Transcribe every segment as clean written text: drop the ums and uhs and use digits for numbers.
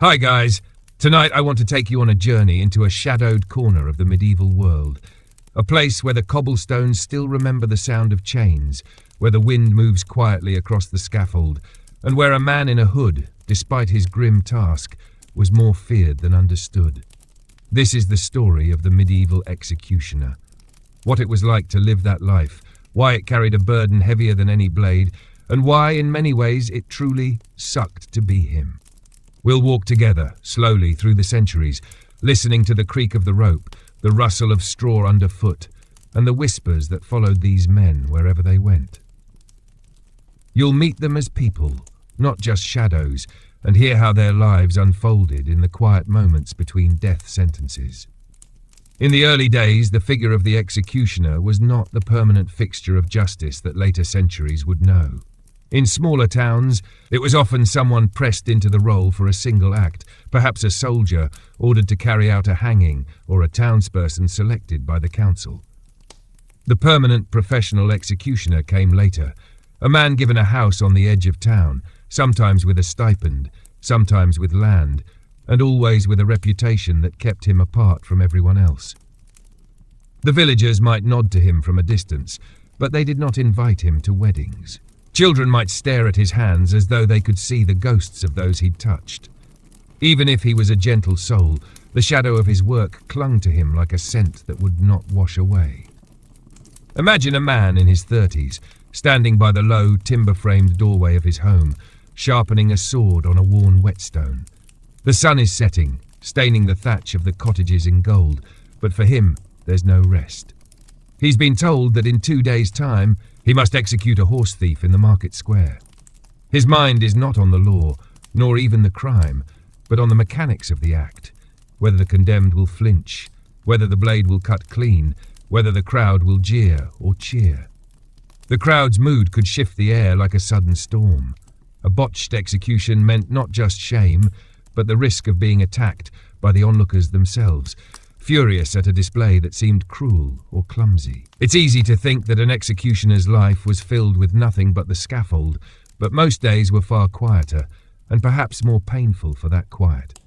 Hi guys, tonight I want to take you on a journey into a shadowed corner of the medieval world. A place where the cobblestones still remember the sound of chains, where the wind moves quietly across the scaffold, and where a man in a hood, despite his grim task, was more feared than understood. This is the story of the medieval executioner. What it was like to live that life, why it carried a burden heavier than any blade, and why, in many ways, it truly sucked to be him. We'll walk together, slowly, through the centuries, listening to the creak of the rope, the rustle of straw underfoot, and the whispers that followed these men wherever they went. You'll meet them as people, not just shadows, and hear how their lives unfolded in the quiet moments between death sentences. In the early days, the figure of the executioner was not the permanent fixture of justice that later centuries would know. In smaller towns, it was often someone pressed into the role for a single act, perhaps a soldier ordered to carry out a hanging or a townsperson selected by the council. The permanent professional executioner came later, a man given a house on the edge of town, sometimes with a stipend, sometimes with land, and always with a reputation that kept him apart from everyone else. The villagers might nod to him from a distance, but they did not invite him to weddings. Children might stare at his hands as though they could see the ghosts of those he'd touched. Even if he was a gentle soul, the shadow of his work clung to him like a scent that would not wash away. Imagine a man in his 30s, standing by the low, timber-framed doorway of his home, sharpening a sword on a worn whetstone. The sun is setting, staining the thatch of the cottages in gold, but for him, there's no rest. He's been told that in 2 days' time, he must execute a horse thief in the market square. His mind is not on the law, nor even the crime, but on the mechanics of the act, whether the condemned will flinch, whether the blade will cut clean, whether the crowd will jeer or cheer. The crowd's mood could shift the air like a sudden storm. A botched execution meant not just shame, but the risk of being attacked by the onlookers themselves, furious at a display that seemed cruel or clumsy. It's easy to think that an executioner's life was filled with nothing but the scaffold, but most days were far quieter, and perhaps more painful for that quiet.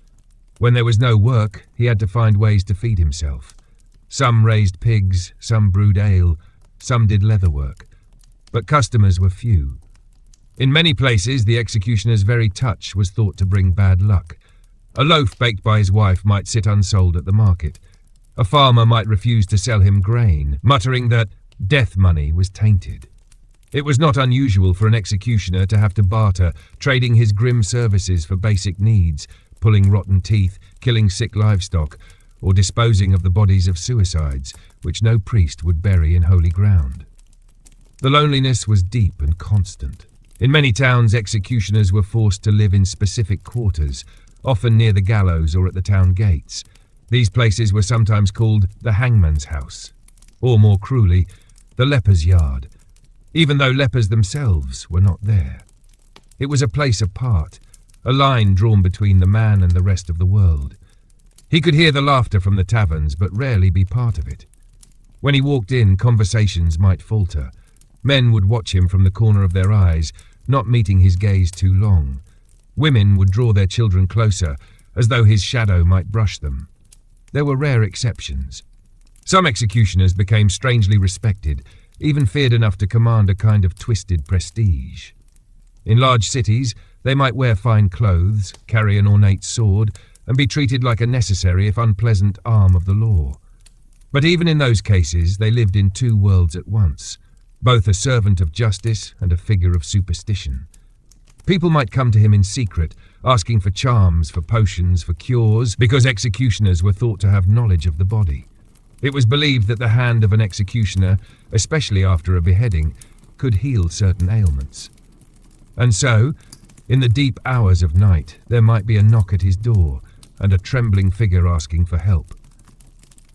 When there was no work, he had to find ways to feed himself. Some raised pigs, some brewed ale, some did leather work. But customers were few. In many places, the executioner's very touch was thought to bring bad luck. A loaf baked by his wife might sit unsold at the market. A farmer might refuse to sell him grain, muttering that death money was tainted. It was not unusual for an executioner to have to barter, trading his grim services for basic needs, pulling rotten teeth, killing sick livestock, or disposing of the bodies of suicides, which no priest would bury in holy ground. The loneliness was deep and constant. In many towns, executioners were forced to live in specific quarters, often near the gallows or at the town gates. These places were sometimes called the hangman's house, or more cruelly, the leper's yard, even though lepers themselves were not there. It was a place apart, a line drawn between the man and the rest of the world. He could hear the laughter from the taverns, but rarely be part of it. When he walked in, conversations might falter. Men would watch him from the corner of their eyes, not meeting his gaze too long. Women would draw their children closer, as though his shadow might brush them. There were rare exceptions. Some executioners became strangely respected, even feared enough to command a kind of twisted prestige. In large cities, they might wear fine clothes, carry an ornate sword, and be treated like a necessary if unpleasant arm of the law. But even in those cases, they lived in two worlds at once, both a servant of justice and a figure of superstition. People might come to him in secret, asking for charms, for potions, for cures, because executioners were thought to have knowledge of the body. It was believed that the hand of an executioner, especially after a beheading, could heal certain ailments. And so, in the deep hours of night, there might be a knock at his door and a trembling figure asking for help.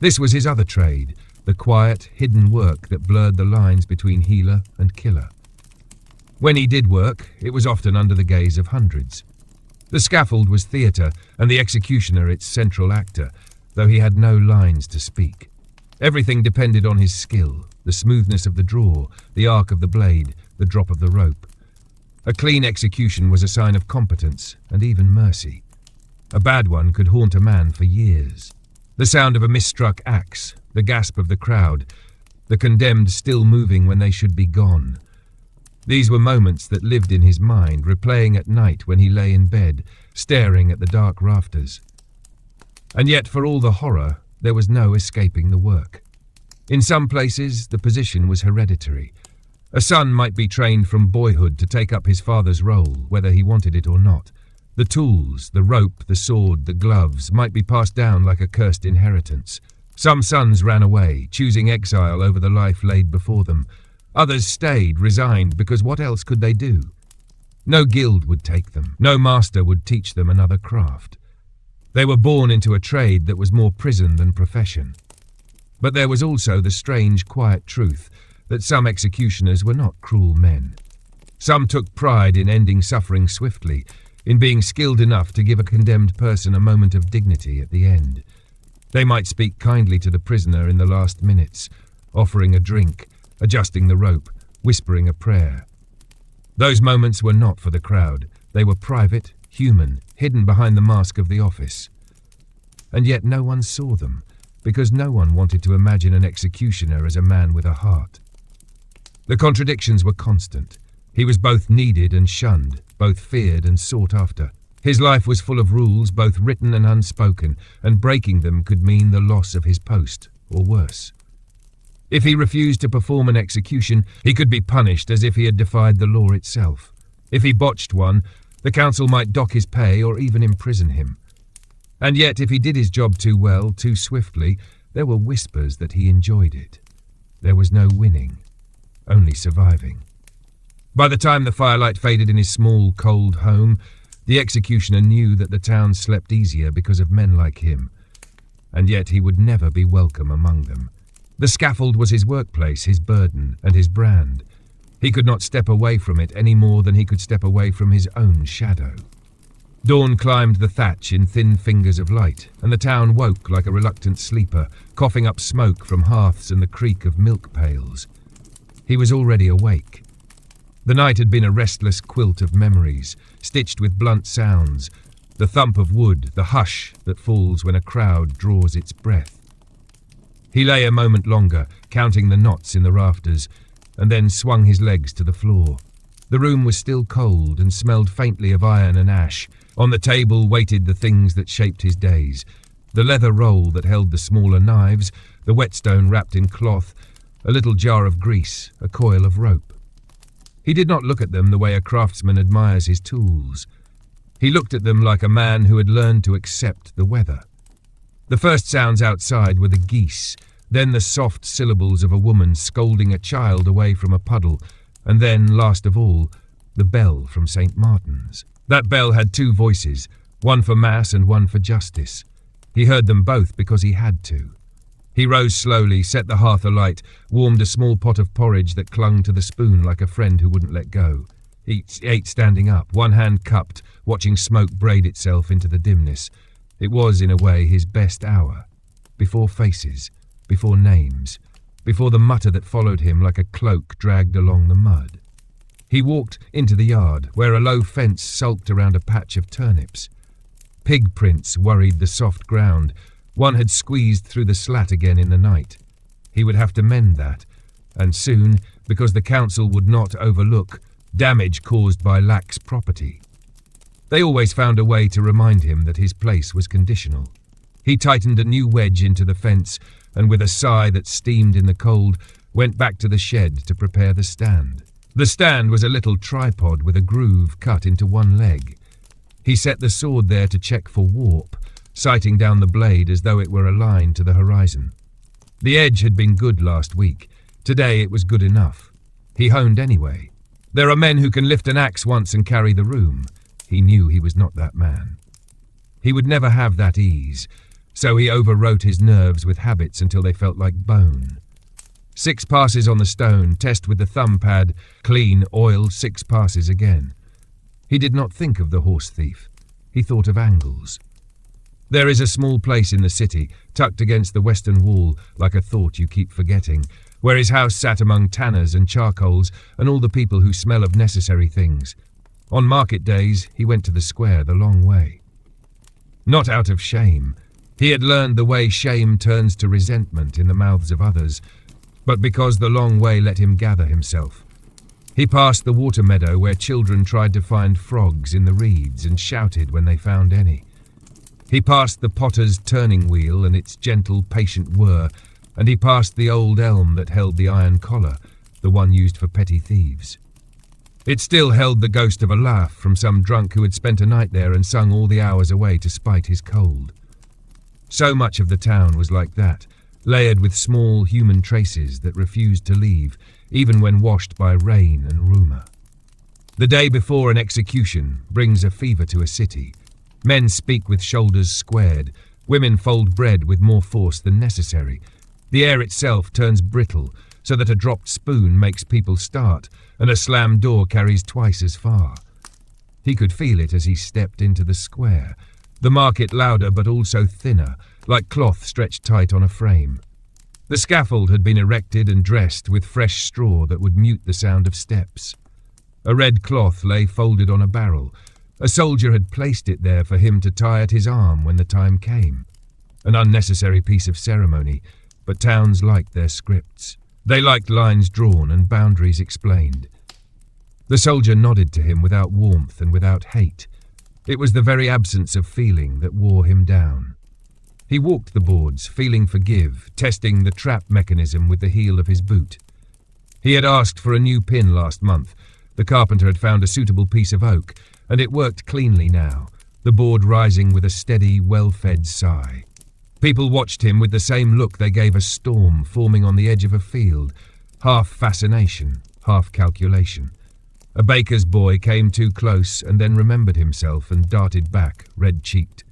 This was his other trade, the quiet, hidden work that blurred the lines between healer and killer. When he did work, it was often under the gaze of hundreds. The scaffold was theatre, and the executioner its central actor, though he had no lines to speak. Everything depended on his skill, the smoothness of the draw, the arc of the blade, the drop of the rope. A clean execution was a sign of competence and even mercy. A bad one could haunt a man for years. The sound of a misstruck axe, the gasp of the crowd, the condemned still moving when they should be gone. These were moments that lived in his mind, replaying at night when he lay in bed, staring at the dark rafters. And yet, for all the horror, there was no escaping the work. In some places, the position was hereditary. A son might be trained from boyhood to take up his father's role, whether he wanted it or not. The tools, the rope, the sword, the gloves might be passed down like a cursed inheritance. Some sons ran away, choosing exile over the life laid before them. Others stayed, resigned, because what else could they do? No guild would take them. No master would teach them another craft. They were born into a trade that was more prison than profession. But there was also the strange, quiet truth that some executioners were not cruel men. Some took pride in ending suffering swiftly, in being skilled enough to give a condemned person a moment of dignity at the end. They might speak kindly to the prisoner in the last minutes, offering a drink, adjusting the rope, whispering a prayer. Those moments were not for the crowd. They were private, human, hidden behind the mask of the office. And yet no one saw them, because no one wanted to imagine an executioner as a man with a heart. The contradictions were constant. He was both needed and shunned, both feared and sought after. His life was full of rules, both written and unspoken, and breaking them could mean the loss of his post, or worse. If he refused to perform an execution, he could be punished as if he had defied the law itself. If he botched one, the council might dock his pay or even imprison him. And yet, if he did his job too well, too swiftly, there were whispers that he enjoyed it. There was no winning, only surviving. By the time the firelight faded in his small, cold home, the executioner knew that the town slept easier because of men like him. And yet he would never be welcome among them. The scaffold was his workplace, his burden, and his brand. He could not step away from it any more than he could step away from his own shadow. Dawn climbed the thatch in thin fingers of light, and the town woke like a reluctant sleeper, coughing up smoke from hearths and the creak of milk pails. He was already awake. The night had been a restless quilt of memories, stitched with blunt sounds, the thump of wood, the hush that falls when a crowd draws its breath. He lay a moment longer, counting the knots in the rafters, and then swung his legs to the floor. The room was still cold and smelled faintly of iron and ash. On the table waited the things that shaped his days. The leather roll that held the smaller knives, the whetstone wrapped in cloth, a little jar of grease, a coil of rope. He did not look at them the way a craftsman admires his tools. He looked at them like a man who had learned to accept the weather. The first sounds outside were the geese, then the soft syllables of a woman scolding a child away from a puddle, and then, last of all, the bell from St. Martin's. That bell had two voices, one for mass and one for justice. He heard them both because he had to. He rose slowly, set the hearth alight, warmed a small pot of porridge that clung to the spoon like a friend who wouldn't let go. He ate standing up, one hand cupped, watching smoke braid itself into the dimness. It was, in a way, his best hour. Before faces, before names, before the mutter that followed him like a cloak dragged along the mud. He walked into the yard, where a low fence sulked around a patch of turnips. Pig prints worried the soft ground. One had squeezed through the slat again in the night. He would have to mend that, and soon, because the council would not overlook damage caused by lax property. They always found a way to remind him that his place was conditional. He tightened a new wedge into the fence, and with a sigh that steamed in the cold, went back to the shed to prepare the stand. The stand was a little tripod with a groove cut into one leg. He set the sword there to check for warp, sighting down the blade as though it were aligned to the horizon. The edge had been good last week. Today it was good enough. He honed anyway. There are men who can lift an axe once and carry the room. He knew he was not that man. He would never have that ease, so he overwrote his nerves with habits until they felt like bone. 6 passes on the stone, test with the thumb pad, clean, oil, 6 passes again. He did not think of the horse thief. He thought of angles. There is a small place in the city, tucked against the western wall, like a thought you keep forgetting, where his house sat among tanners and charcoals and all the people who smell of necessary things. On market days, he went to the square the long way. Not out of shame. He had learned the way shame turns to resentment in the mouths of others, but because the long way let him gather himself. He passed the water meadow where children tried to find frogs in the reeds and shouted when they found any. He passed the potter's turning wheel and its gentle, patient whir, and he passed the old elm that held the iron collar, the one used for petty thieves. It still held the ghost of a laugh from some drunk who had spent a night there and sung all the hours away to spite his cold. So much of the town was like that, layered with small human traces that refused to leave, even when washed by rain and rumour. The day before an execution brings a fever to a city. Men speak with shoulders squared, women fold bread with more force than necessary. The air itself turns brittle, so that a dropped spoon makes people start, and a slammed door carries twice as far. He could feel it as he stepped into the square, the market louder but also thinner, like cloth stretched tight on a frame. The scaffold had been erected and dressed with fresh straw that would mute the sound of steps. A red cloth lay folded on a barrel. A soldier had placed it there for him to tie at his arm when the time came. An unnecessary piece of ceremony, but towns liked their scripts. They liked lines drawn and boundaries explained. The soldier nodded to him without warmth and without hate. It was the very absence of feeling that wore him down. He walked the boards, feeling for give, testing the trap mechanism with the heel of his boot. He had asked for a new pin last month. The carpenter had found a suitable piece of oak, and it worked cleanly now, the board rising with a steady, well-fed sigh. People watched him with the same look they gave a storm forming on the edge of a field, half fascination, half calculation. A baker's boy came too close and then remembered himself and darted back, red-cheeked.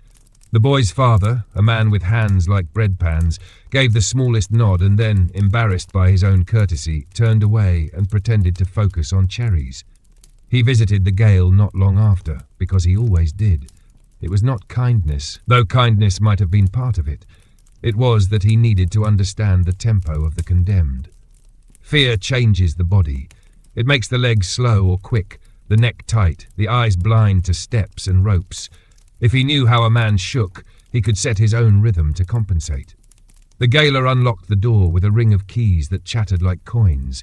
The boy's father, a man with hands like bread pans, gave the smallest nod and then, embarrassed by his own courtesy, turned away and pretended to focus on cherries. He visited the Gale not long after, because he always did. It was not kindness, though kindness might have been part of it. It was that he needed to understand the tempo of the condemned. Fear changes the body. It makes the legs slow or quick, the neck tight, the eyes blind to steps and ropes. If he knew how a man shook, he could set his own rhythm to compensate. The gaoler unlocked the door with a ring of keys that chattered like coins.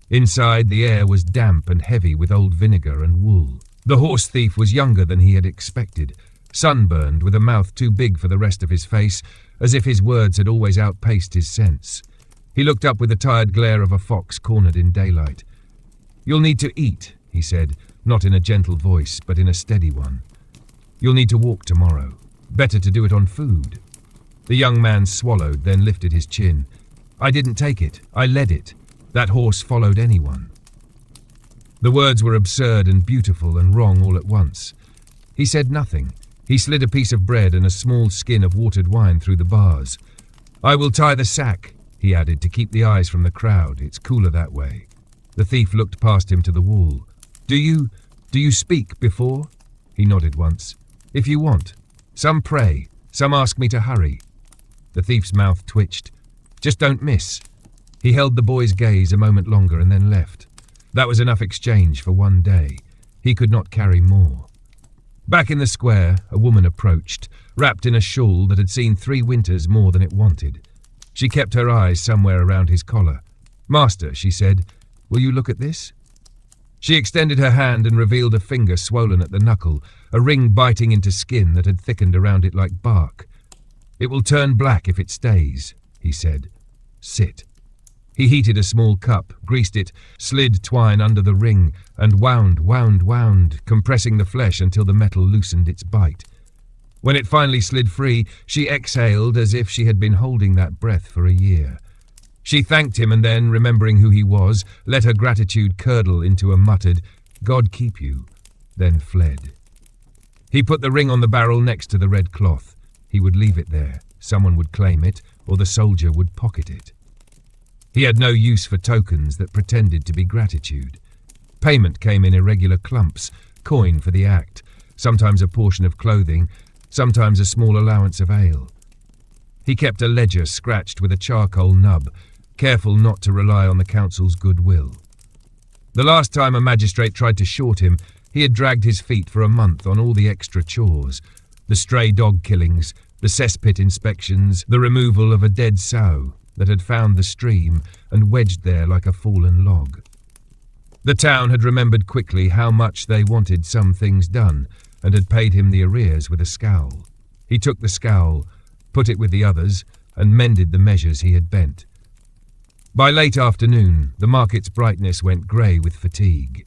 Inside, the air was damp and heavy with old vinegar and wool. The horse thief was younger than he had expected, sunburned with a mouth too big for the rest of his face, as if his words had always outpaced his sense. He looked up with the tired glare of a fox cornered in daylight. "You'll need to eat," he said, not in a gentle voice, but in a steady one. "You'll need to walk tomorrow. Better to do it on food." The young man swallowed, then lifted his chin. "I didn't take it. I led it. That horse followed anyone." The words were absurd and beautiful and wrong all at once. He said nothing. He slid a piece of bread and a small skin of watered wine through the bars. "I will tie the sack," he added, to keep the eyes from the crowd. "It's cooler that way." The thief looked past him to the wall. Do you speak before?" He nodded once. "If you want. Some pray. Some ask me to hurry." The thief's mouth twitched. "Just don't miss." He held the boy's gaze a moment longer and then left. That was enough exchange for one day. He could not carry more. Back in the square, a woman approached, wrapped in a shawl that had seen 3 winters more than it wanted. She kept her eyes somewhere around his collar. "Master," she said, "will you look at this?" She extended her hand and revealed a finger swollen at the knuckle, a ring biting into skin that had thickened around it like bark. "It will turn black if it stays," he said. "Sit." He heated a small cup, greased it, slid twine under the ring, and wound, compressing the flesh until the metal loosened its bite. When it finally slid free, she exhaled as if she had been holding that breath for a year. She thanked him and then, remembering who he was, let her gratitude curdle into a muttered, "God keep you," then fled. He put the ring on the barrel next to the red cloth. He would leave it there. Someone would claim it, or the soldier would pocket it. He had no use for tokens that pretended to be gratitude. Payment came in irregular clumps, coin for the act, sometimes a portion of clothing, sometimes a small allowance of ale. He kept a ledger scratched with a charcoal nub, careful not to rely on the council's goodwill. The last time a magistrate tried to short him, he had dragged his feet for a month on all the extra chores. The stray dog killings, the cesspit inspections, the removal of a dead sow that had found the stream and wedged there like a fallen log. The town had remembered quickly how much they wanted some things done and had paid him the arrears with a scowl. He took the scowl, put it with the others, and mended the measures he had bent. By late afternoon, the market's brightness went grey with fatigue.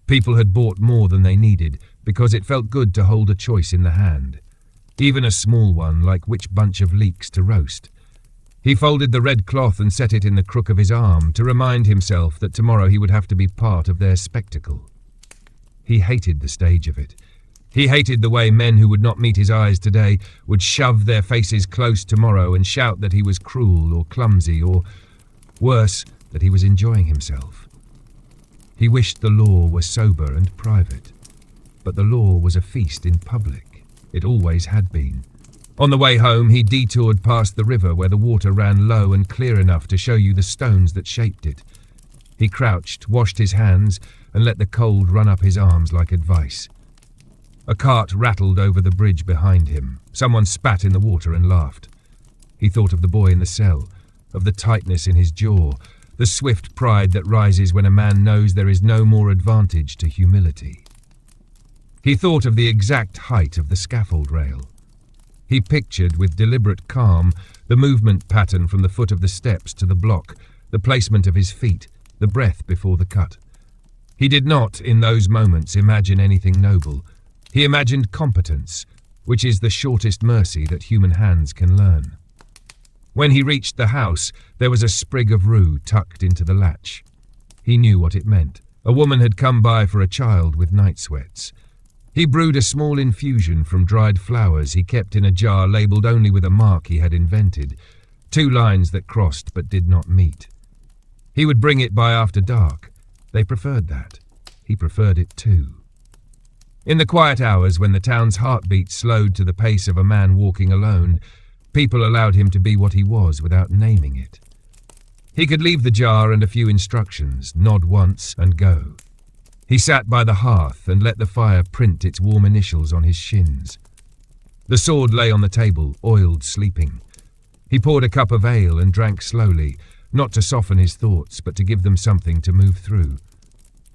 People had bought more than they needed because it felt good to hold a choice in the hand, even a small one like which bunch of leeks to roast. He folded the red cloth and set it in the crook of his arm to remind himself that tomorrow he would have to be part of their spectacle. He hated the stage of it. He hated the way men who would not meet his eyes today would shove their faces close tomorrow and shout that he was cruel or clumsy or, worse, that he was enjoying himself. He wished the law were sober and private, but the law was a feast in public. It always had been. On the way home, he detoured past the river where the water ran low and clear enough to show you the stones that shaped it. He crouched, washed his hands, and let the cold run up his arms like advice. A cart rattled over the bridge behind him. Someone spat in the water and laughed. He thought of the boy in the cell, of the tightness in his jaw, the swift pride that rises when a man knows there is no more advantage to humility. He thought of the exact height of the scaffold rail. He pictured with deliberate calm the movement pattern from the foot of the steps to the block, the placement of his feet, the breath before the cut. He did not, in those moments, imagine anything noble. He imagined competence, which is the shortest mercy that human hands can learn. When he reached the house, there was a sprig of rue tucked into the latch. He knew what it meant. A woman had come by for a child with night sweats. He brewed a small infusion from dried flowers he kept in a jar labelled only with a mark he had invented, 2 lines that crossed but did not meet. He would bring it by after dark. They preferred that. He preferred it too. In the quiet hours when the town's heartbeat slowed to the pace of a man walking alone, people allowed him to be what he was without naming it. He could leave the jar and a few instructions, nod once and go. He sat by the hearth and let the fire print its warm initials on his shins. The sword lay on the table, oiled, sleeping. He poured a cup of ale and drank slowly, not to soften his thoughts, but to give them something to move through.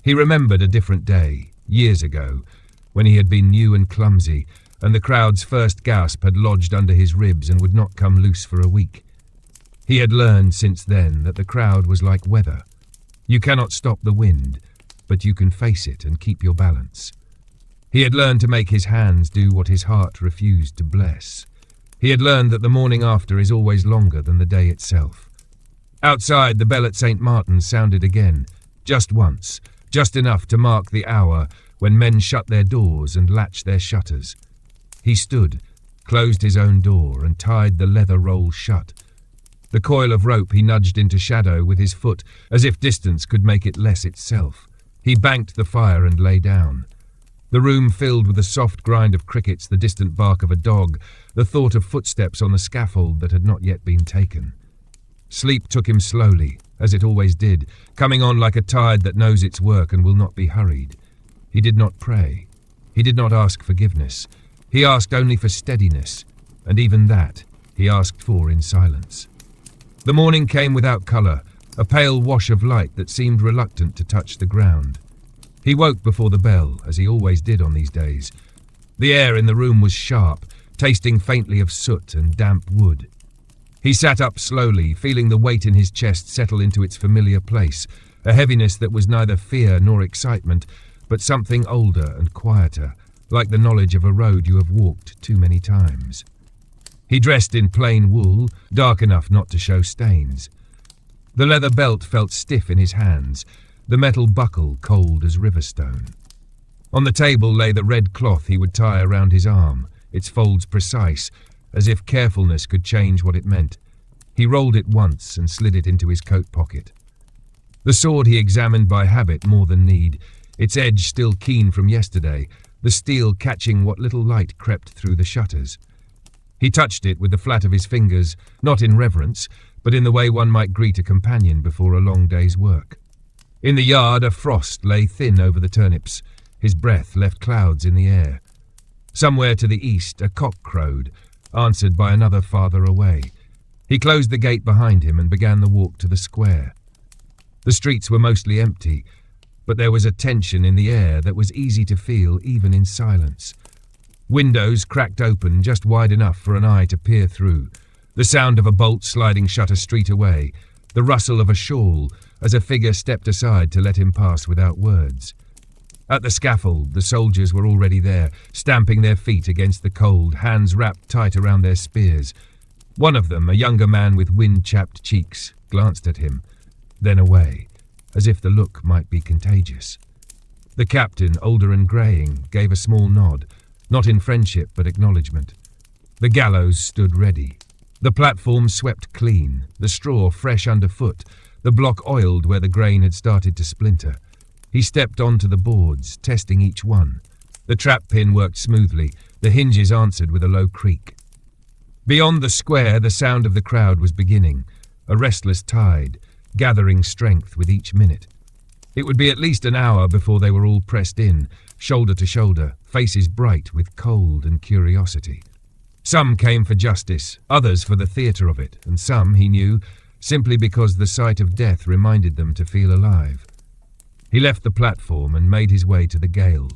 He remembered a different day, years ago, when he had been new and clumsy, and the crowd's first gasp had lodged under his ribs and would not come loose for a week. He had learned since then that the crowd was like weather. You cannot stop the wind, but you can face it and keep your balance. He had learned to make his hands do what his heart refused to bless. He had learned that the morning after is always longer than the day itself. Outside, the bell at St. Martin's sounded again, just once, just enough to mark the hour when men shut their doors and latched their shutters. He stood, closed his own door, and tied the leather roll shut. The coil of rope he nudged into shadow with his foot, as if distance could make it less itself. He banked the fire and lay down. The room filled with the soft grind of crickets, the distant bark of a dog, the thought of footsteps on the scaffold that had not yet been taken. Sleep took him slowly, as it always did, coming on like a tide that knows its work and will not be hurried. He did not pray. He did not ask forgiveness. He asked only for steadiness, and even that he asked for in silence. The morning came without colour, a pale wash of light that seemed reluctant to touch the ground. He woke before the bell, as he always did on these days. The air in the room was sharp, tasting faintly of soot and damp wood. He sat up slowly, feeling the weight in his chest settle into its familiar place, a heaviness that was neither fear nor excitement, but something older and quieter, like the knowledge of a road you have walked too many times. He dressed in plain wool, dark enough not to show stains. The leather belt felt stiff in his hands, the metal buckle cold as riverstone. On the table lay the red cloth he would tie around his arm, its folds precise, as if carefulness could change what it meant. He rolled it once and slid it into his coat pocket. The sword he examined by habit more than need, its edge still keen from yesterday, the steel catching what little light crept through the shutters. He touched it with the flat of his fingers, not in reverence, but in the way one might greet a companion before a long day's work. In the yard, a frost lay thin over the turnips. His breath left clouds in the air. Somewhere to the east, a cock crowed, answered by another farther away. He closed the gate behind him and began the walk to the square. The streets were mostly empty, but there was a tension in the air that was easy to feel even in silence. Windows cracked open just wide enough for an eye to peer through, the sound of a bolt sliding shut a street away, the rustle of a shawl as a figure stepped aside to let him pass without words. At the scaffold, the soldiers were already there, stamping their feet against the cold, hands wrapped tight around their spears. One of them, a younger man with wind-chapped cheeks, glanced at him, then away, as if the look might be contagious. The captain, older and greying, gave a small nod, not in friendship but acknowledgement. The gallows stood ready. The platform swept clean, the straw fresh underfoot, the block oiled where the grain had started to splinter. He stepped onto the boards, testing each one. The trap pin worked smoothly, the hinges answered with a low creak. Beyond the square, the sound of the crowd was beginning, a restless tide, gathering strength with each minute. It would be at least an hour before they were all pressed in, shoulder to shoulder, faces bright with cold and curiosity. Some came for justice, others for the theatre of it, and some, he knew, simply because the sight of death reminded them to feel alive. He left the platform and made his way to the gale.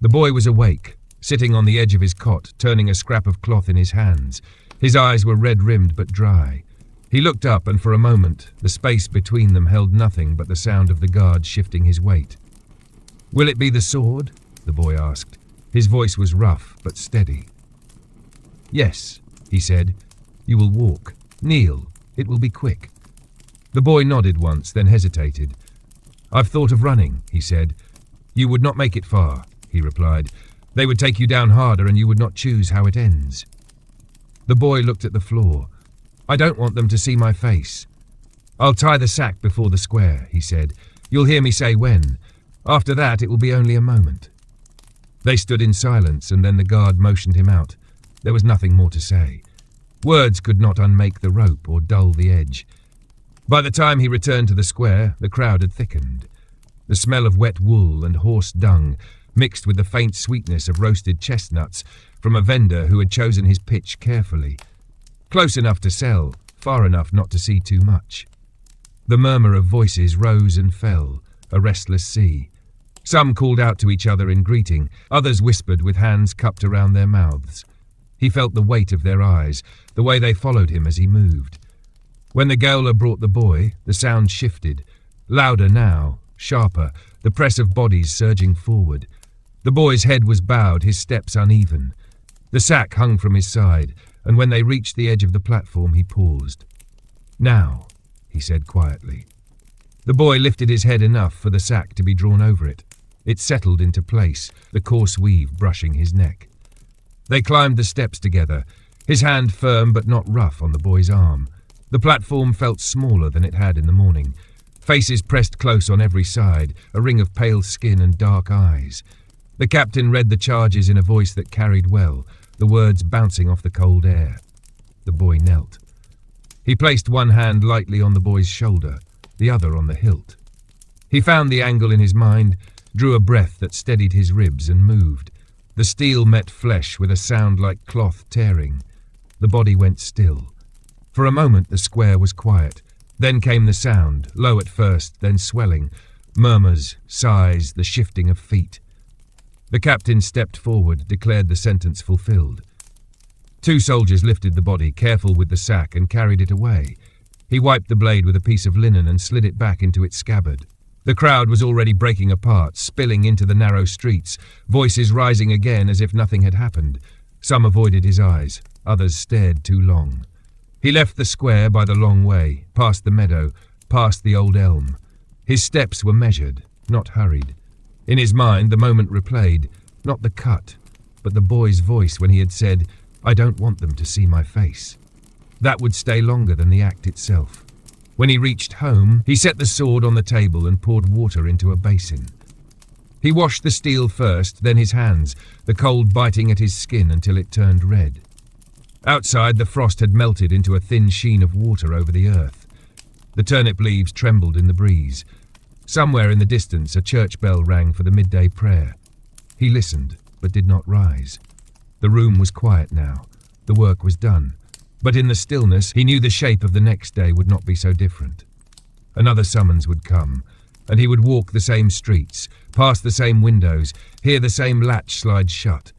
The boy was awake, sitting on the edge of his cot, turning a scrap of cloth in his hands. His eyes were red-rimmed but dry. He looked up, and for a moment, the space between them held nothing but the sound of the guard shifting his weight. "Will it be the sword?" the boy asked. His voice was rough but steady. "Yes," he said. "You will walk. Kneel. It will be quick." The boy nodded once, then hesitated. "I've thought of running," he said. "You would not make it far," he replied. "They would take you down harder and you would not choose how it ends." The boy looked at the floor. "I don't want them to see my face." "I'll tie the sack before the square," he said. "You'll hear me say when. After that, it will be only a moment." They stood in silence, and then the guard motioned him out. There was nothing more to say. Words could not unmake the rope or dull the edge. By the time he returned to the square, the crowd had thickened. The smell of wet wool and horse dung, mixed with the faint sweetness of roasted chestnuts from a vendor who had chosen his pitch carefully. Close enough to sell, far enough not to see too much. The murmur of voices rose and fell, a restless sea. Some called out to each other in greeting, others whispered with hands cupped around their mouths. He felt the weight of their eyes, the way they followed him as he moved. When the gaoler brought the boy, the sound shifted. Louder now, sharper, the press of bodies surging forward. The boy's head was bowed, his steps uneven. The sack hung from his side, and when they reached the edge of the platform, he paused. "Now," he said quietly. The boy lifted his head enough for the sack to be drawn over it. It settled into place, the coarse weave brushing his neck. They climbed the steps together, his hand firm but not rough on the boy's arm. The platform felt smaller than it had in the morning. Faces pressed close on every side, a ring of pale skin and dark eyes. The captain read the charges in a voice that carried well, the words bouncing off the cold air. The boy knelt. He placed one hand lightly on the boy's shoulder, the other on the hilt. He found the angle in his mind, drew a breath that steadied his ribs and moved. The steel met flesh with a sound like cloth tearing. The body went still. For a moment the square was quiet. Then came the sound, low at first, then swelling. Murmurs, sighs, the shifting of feet. The captain stepped forward, declared the sentence fulfilled. 2 soldiers lifted the body, careful with the sack, and carried it away. He wiped the blade with a piece of linen and slid it back into its scabbard. The crowd was already breaking apart, spilling into the narrow streets, voices rising again as if nothing had happened. Some avoided his eyes, others stared too long. He left the square by the long way, past the meadow, past the old elm. His steps were measured, not hurried. In his mind the moment replayed, not the cut, but the boy's voice when he had said, "I don't want them to see my face." That would stay longer than the act itself. When he reached home, he set the sword on the table and poured water into a basin. He washed the steel first, then his hands, the cold biting at his skin until it turned red. Outside, the frost had melted into a thin sheen of water over the earth. The turnip leaves trembled in the breeze. Somewhere in the distance, a church bell rang for the midday prayer. He listened, but did not rise. The room was quiet now. The work was done. But in the stillness, he knew the shape of the next day would not be so different. Another summons would come, and he would walk the same streets, past the same windows, hear the same latch slide shut.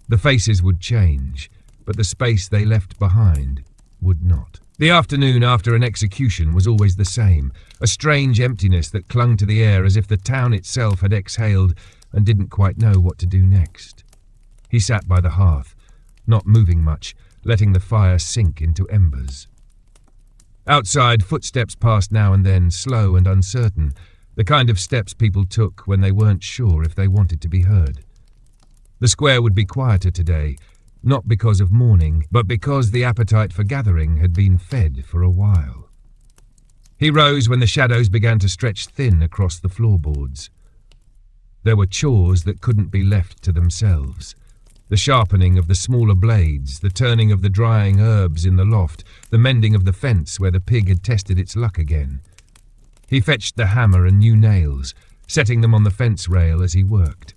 The faces would change, but the space they left behind would not. The afternoon after an execution was always the same, a strange emptiness that clung to the air as if the town itself had exhaled and didn't quite know what to do next. He sat by the hearth, not moving much, letting the fire sink into embers. Outside, footsteps passed now and then, slow and uncertain, the kind of steps people took when they weren't sure if they wanted to be heard. The square would be quieter today, not because of mourning, but because the appetite for gathering had been fed for a while. He rose when the shadows began to stretch thin across the floorboards. There were chores that couldn't be left to themselves. The sharpening of the smaller blades, the turning of the drying herbs in the loft, the mending of the fence where the pig had tested its luck again. He fetched the hammer and new nails, setting them on the fence rail as he worked.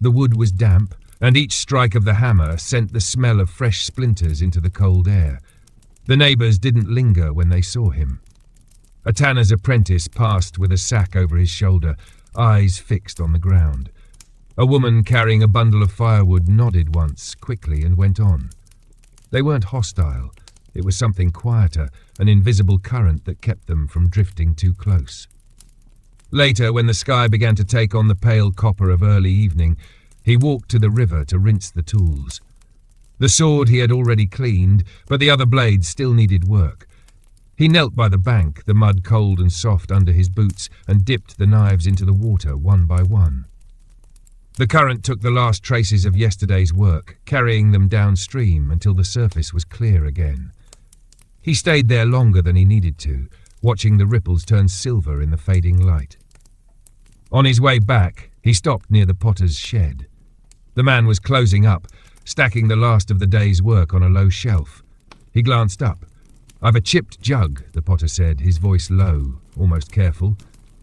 The wood was damp, and each strike of the hammer sent the smell of fresh splinters into the cold air. The neighbours didn't linger when they saw him. A tanner's apprentice passed with a sack over his shoulder, eyes fixed on the ground. A woman carrying a bundle of firewood nodded once, quickly, and went on. They weren't hostile. It was something quieter, an invisible current that kept them from drifting too close. Later, when the sky began to take on the pale copper of early evening, he walked to the river to rinse the tools. The sword he had already cleaned, but the other blades still needed work. He knelt by the bank, the mud cold and soft under his boots, and dipped the knives into the water one by one. The current took the last traces of yesterday's work, carrying them downstream until the surface was clear again. He stayed there longer than he needed to, watching the ripples turn silver in the fading light. On his way back, he stopped near the potter's shed. The man was closing up, stacking the last of the day's work on a low shelf. He glanced up. "I've a chipped jug," the potter said, his voice low, almost careful.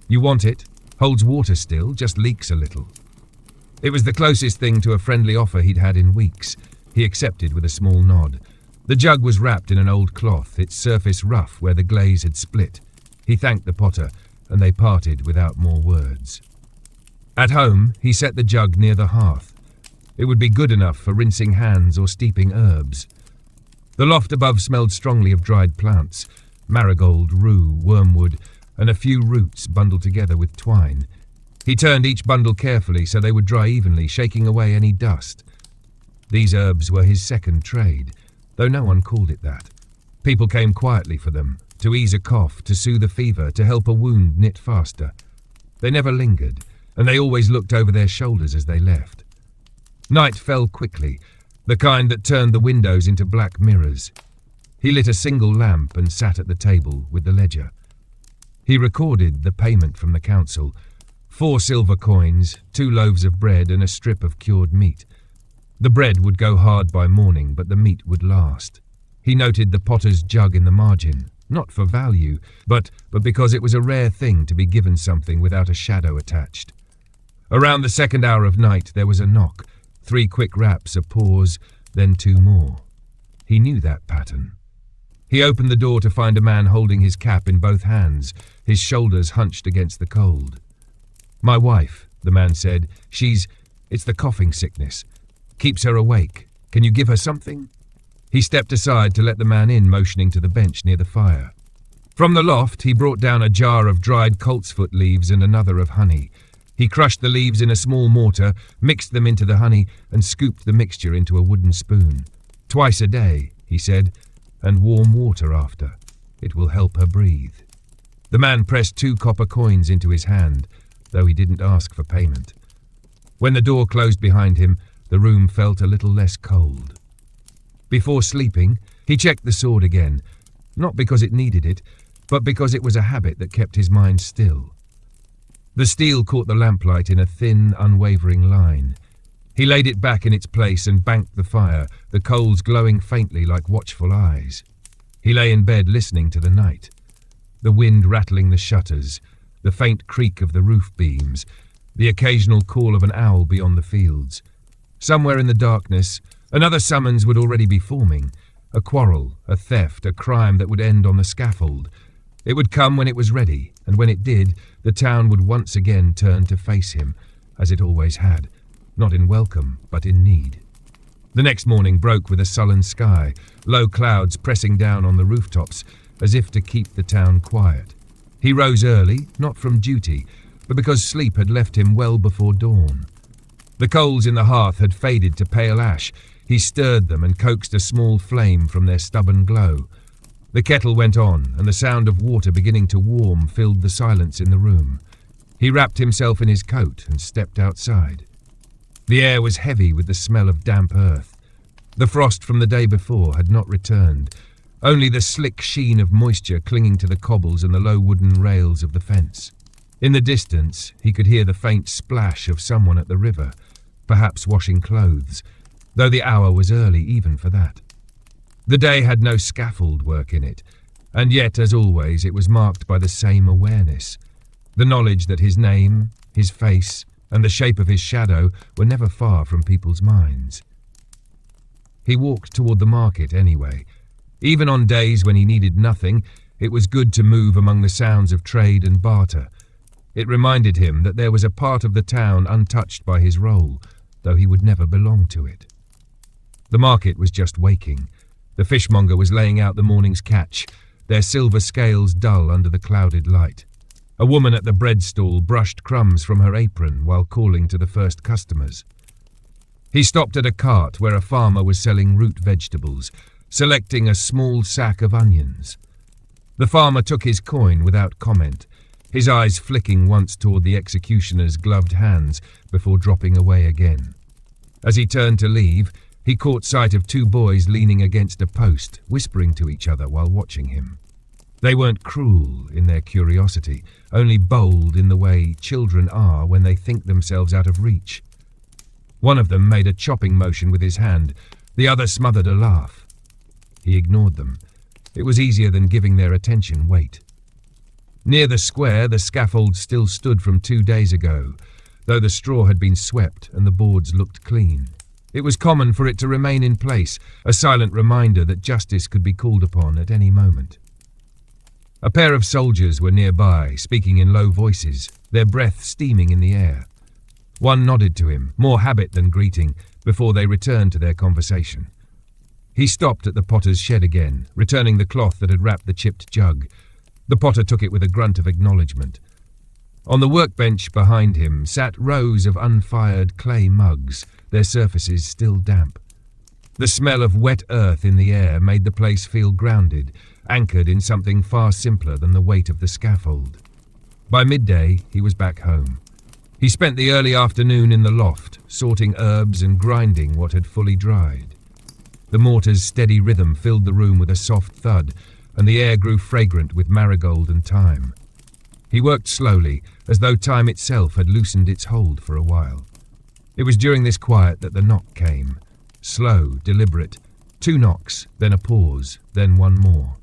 "You want it? Holds water still, just leaks a little." It was the closest thing to a friendly offer he'd had in weeks. He accepted with a small nod. The jug was wrapped in an old cloth, its surface rough where the glaze had split. He thanked the potter, and they parted without more words. At home, he set the jug near the hearth. It would be good enough for rinsing hands or steeping herbs. The loft above smelled strongly of dried plants, marigold, rue, wormwood, and a few roots bundled together with twine. He turned each bundle carefully so they would dry evenly, shaking away any dust. These herbs were his second trade, though no one called it that. People came quietly for them, to ease a cough, to soothe a fever, to help a wound knit faster. They never lingered, and they always looked over their shoulders as they left. Night fell quickly, the kind that turned the windows into black mirrors. He lit a single lamp and sat at the table with the ledger. He recorded the payment from the council, 4 silver coins, 2 loaves of bread, and a strip of cured meat. The bread would go hard by morning, but the meat would last. He noted the potter's jug in the margin, not for value, but because it was a rare thing to be given something without a shadow attached. Around the second hour of night there was a knock, 3 quick raps, a pause, then 2 more. He knew that pattern. He opened the door to find a man holding his cap in both hands, his shoulders hunched against the cold. "My wife," the man said. It's the coughing sickness. Keeps her awake. Can you give her something?" He stepped aside to let the man in, motioning to the bench near the fire. From the loft, he brought down a jar of dried coltsfoot leaves and another of honey. He crushed the leaves in a small mortar, mixed them into the honey, and scooped the mixture into a wooden spoon. "Twice a day," he said, "and warm water after. It will help her breathe." The man pressed 2 copper coins into his hand, though he didn't ask for payment. When the door closed behind him, the room felt a little less cold. Before sleeping, he checked the sword again, not because it needed it, but because it was a habit that kept his mind still. The steel caught the lamplight in a thin, unwavering line. He laid it back in its place and banked the fire, the coals glowing faintly like watchful eyes. He lay in bed listening to the night. The wind rattling the shutters, the faint creak of the roof beams, the occasional call of an owl beyond the fields. Somewhere in the darkness, another summons would already be forming. A quarrel, a theft, a crime that would end on the scaffold. It would come when it was ready, and when it did, the town would once again turn to face him, as it always had, not in welcome, but in need. The next morning broke with a sullen sky, low clouds pressing down on the rooftops, as if to keep the town quiet. He rose early, not from duty, but because sleep had left him well before dawn. The coals in the hearth had faded to pale ash. He stirred them and coaxed a small flame from their stubborn glow. The kettle went on, and the sound of water beginning to warm filled the silence in the room. He wrapped himself in his coat and stepped outside. The air was heavy with the smell of damp earth. The frost from the day before had not returned, only the slick sheen of moisture clinging to the cobbles and the low wooden rails of the fence. In the distance, he could hear the faint splash of someone at the river, perhaps washing clothes, though the hour was early even for that. The day had no scaffold work in it, and yet, as always, it was marked by the same awareness, the knowledge that his name, his face, and the shape of his shadow were never far from people's minds. He walked toward the market anyway. Even on days when he needed nothing, it was good to move among the sounds of trade and barter. It reminded him that there was a part of the town untouched by his role, though he would never belong to it. The market was just waking. The fishmonger was laying out the morning's catch, their silver scales dull under the clouded light. A woman at the bread stall brushed crumbs from her apron while calling to the first customers. He stopped at a cart where a farmer was selling root vegetables, selecting a small sack of onions. The farmer took his coin without comment, his eyes flicking once toward the executioner's gloved hands before dropping away again. As he turned to leave, he caught sight of two boys leaning against a post, whispering to each other while watching him. They weren't cruel in their curiosity, only bold in the way children are when they think themselves out of reach. One of them made a chopping motion with his hand, the other smothered a laugh. He ignored them. It was easier than giving their attention weight. Near the square, the scaffold still stood from 2 days ago, though the straw had been swept and the boards looked clean. It was common for it to remain in place, a silent reminder that justice could be called upon at any moment. A pair of soldiers were nearby, speaking in low voices, their breath steaming in the air. One nodded to him, more habit than greeting, before they returned to their conversation. He stopped at the potter's shed again, returning the cloth that had wrapped the chipped jug. The potter took it with a grunt of acknowledgement. On the workbench behind him sat rows of unfired clay mugs, their surfaces still damp. The smell of wet earth in the air made the place feel grounded, anchored in something far simpler than the weight of the scaffold. By midday, he was back home. He spent the early afternoon in the loft, sorting herbs and grinding what had fully dried. The mortar's steady rhythm filled the room with a soft thud, and the air grew fragrant with marigold and thyme. He worked slowly, as though time itself had loosened its hold for a while. It was during this quiet that the knock came. Slow, deliberate. 2 knocks, then a pause, then one more.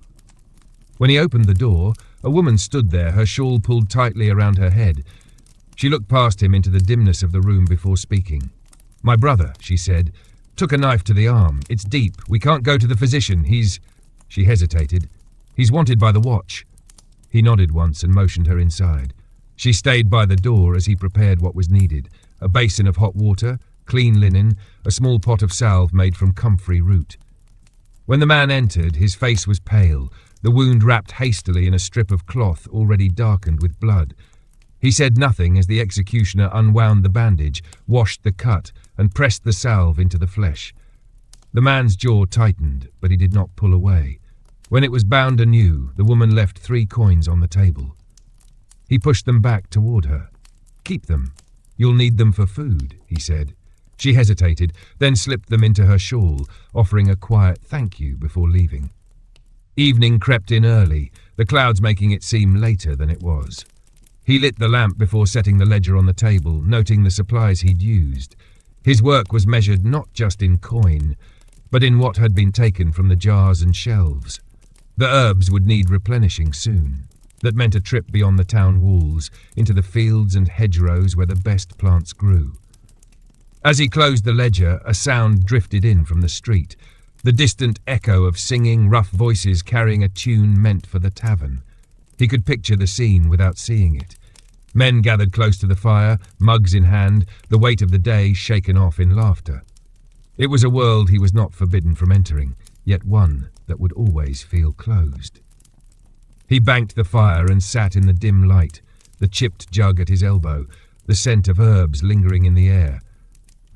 When he opened the door, a woman stood there, her shawl pulled tightly around her head. She looked past him into the dimness of the room before speaking. "My brother," she said, "took a knife to the arm. It's deep. We can't go to the physician. He's—" She hesitated. "He's wanted by the watch." He nodded once and motioned her inside. She stayed by the door as he prepared what was needed. A basin of hot water, clean linen, a small pot of salve made from comfrey root. When the man entered, his face was pale, the wound wrapped hastily in a strip of cloth already darkened with blood. He said nothing as the executioner unwound the bandage, washed the cut, and pressed the salve into the flesh. The man's jaw tightened, but he did not pull away. When it was bound anew, the woman left 3 coins on the table. He pushed them back toward her. "Keep them. You'll need them for food," he said. She hesitated, then slipped them into her shawl, offering a quiet thank you before leaving. Evening crept in early, the clouds making it seem later than it was. He lit the lamp before setting the ledger on the table, noting the supplies he'd used. His work was measured not just in coin, but in what had been taken from the jars and shelves. The herbs would need replenishing soon. That meant a trip beyond the town walls, into the fields and hedgerows where the best plants grew. As he closed the ledger, a sound drifted in from the street, the distant echo of singing, rough voices carrying a tune meant for the tavern. He could picture the scene without seeing it. Men gathered close to the fire, mugs in hand, the weight of the day shaken off in laughter. It was a world he was not forbidden from entering, yet one that would always feel closed. He banked the fire and sat in the dim light, the chipped jug at his elbow, the scent of herbs lingering in the air.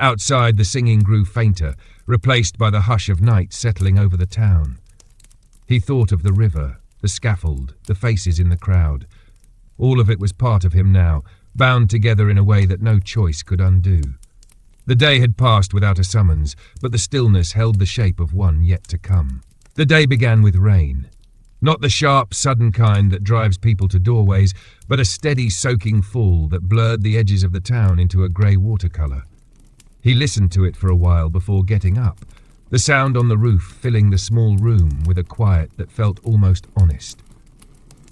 Outside, the singing grew fainter, replaced by the hush of night settling over the town. He thought of the river, the scaffold, the faces in the crowd. All of it was part of him now, bound together in a way that no choice could undo. The day had passed without a summons, but the stillness held the shape of one yet to come. The day began with rain. Not the sharp, sudden kind that drives people to doorways, but a steady, soaking fall that blurred the edges of the town into a grey watercolour. He listened to it for a while before getting up, the sound on the roof filling the small room with a quiet that felt almost honest.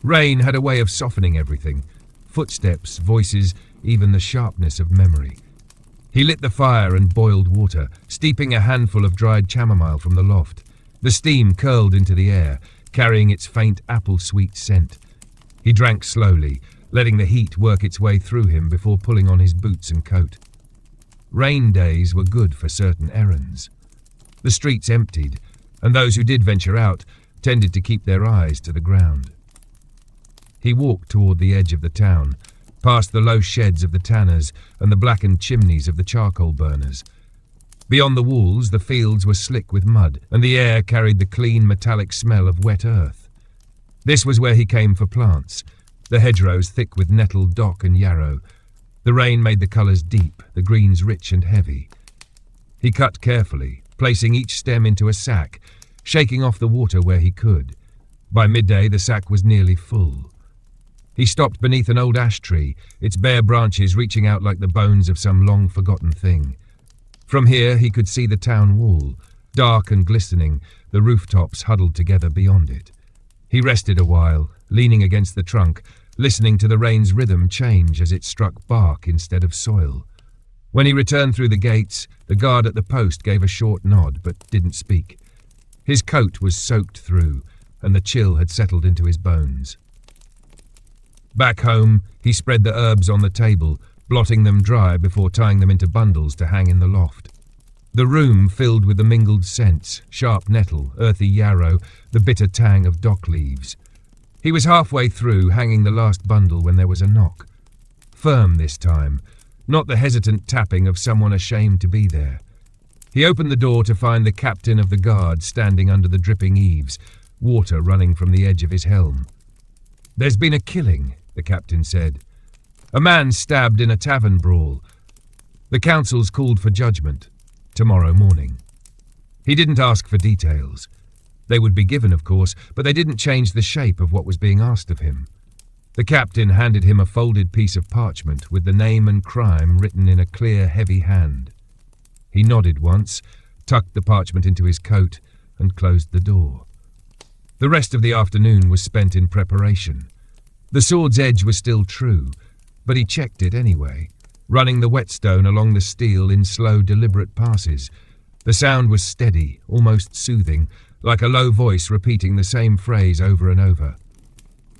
Rain had a way of softening everything, footsteps, voices, even the sharpness of memory. He lit the fire and boiled water, steeping a handful of dried chamomile from the loft. The steam curled into the air, carrying its faint apple-sweet scent. He drank slowly, letting the heat work its way through him before pulling on his boots and coat. Rain days were good for certain errands. The streets emptied, and those who did venture out tended to keep their eyes to the ground. He walked toward the edge of the town, past the low sheds of the tanners and the blackened chimneys of the charcoal burners. Beyond the walls, the fields were slick with mud, and the air carried the clean metallic smell of wet earth. This was where he came for plants, the hedgerows thick with nettle, dock and yarrow. The rain made the colours deep, the greens rich and heavy. He cut carefully, placing each stem into a sack, shaking off the water where he could. By midday, the sack was nearly full. He stopped beneath an old ash tree, its bare branches reaching out like the bones of some long-forgotten thing. From here, he could see the town wall, dark and glistening, the rooftops huddled together beyond it. He rested a while, leaning against the trunk, listening to the rain's rhythm change as it struck bark instead of soil. When he returned through the gates, the guard at the post gave a short nod but didn't speak. His coat was soaked through, and the chill had settled into his bones. Back home, he spread the herbs on the table, blotting them dry before tying them into bundles to hang in the loft. The room filled with the mingled scents, sharp nettle, earthy yarrow, the bitter tang of dock leaves. He was halfway through, hanging the last bundle, when there was a knock. Firm this time, not the hesitant tapping of someone ashamed to be there. He opened the door to find the captain of the guard standing under the dripping eaves, water running from the edge of his helm. "There's been a killing," the captain said. "A man stabbed in a tavern brawl. The council's called for judgment tomorrow morning." He didn't ask for details. They would be given, of course, but they didn't change the shape of what was being asked of him. The captain handed him a folded piece of parchment with the name and crime written in a clear, heavy hand. He nodded once, tucked the parchment into his coat, and closed the door. The rest of the afternoon was spent in preparation. The sword's edge was still true, but he checked it anyway, running the whetstone along the steel in slow, deliberate passes. The sound was steady, almost soothing, like a low voice repeating the same phrase over and over.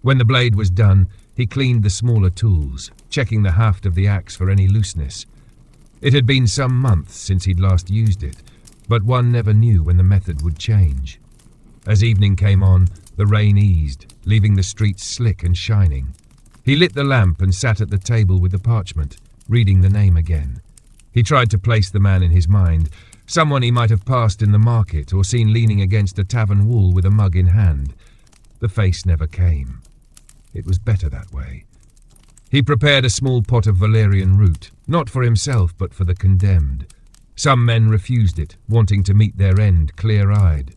When the blade was done, he cleaned the smaller tools, checking the haft of the axe for any looseness. It had been some months since he'd last used it, but one never knew when the method would change. As evening came on, the rain eased, leaving the streets slick and shining. He lit the lamp and sat at the table with the parchment, reading the name again. He tried to place the man in his mind, someone he might have passed in the market or seen leaning against a tavern wall with a mug in hand. The face never came. It was better that way. He prepared a small pot of valerian root, not for himself but for the condemned. Some men refused it, wanting to meet their end clear-eyed.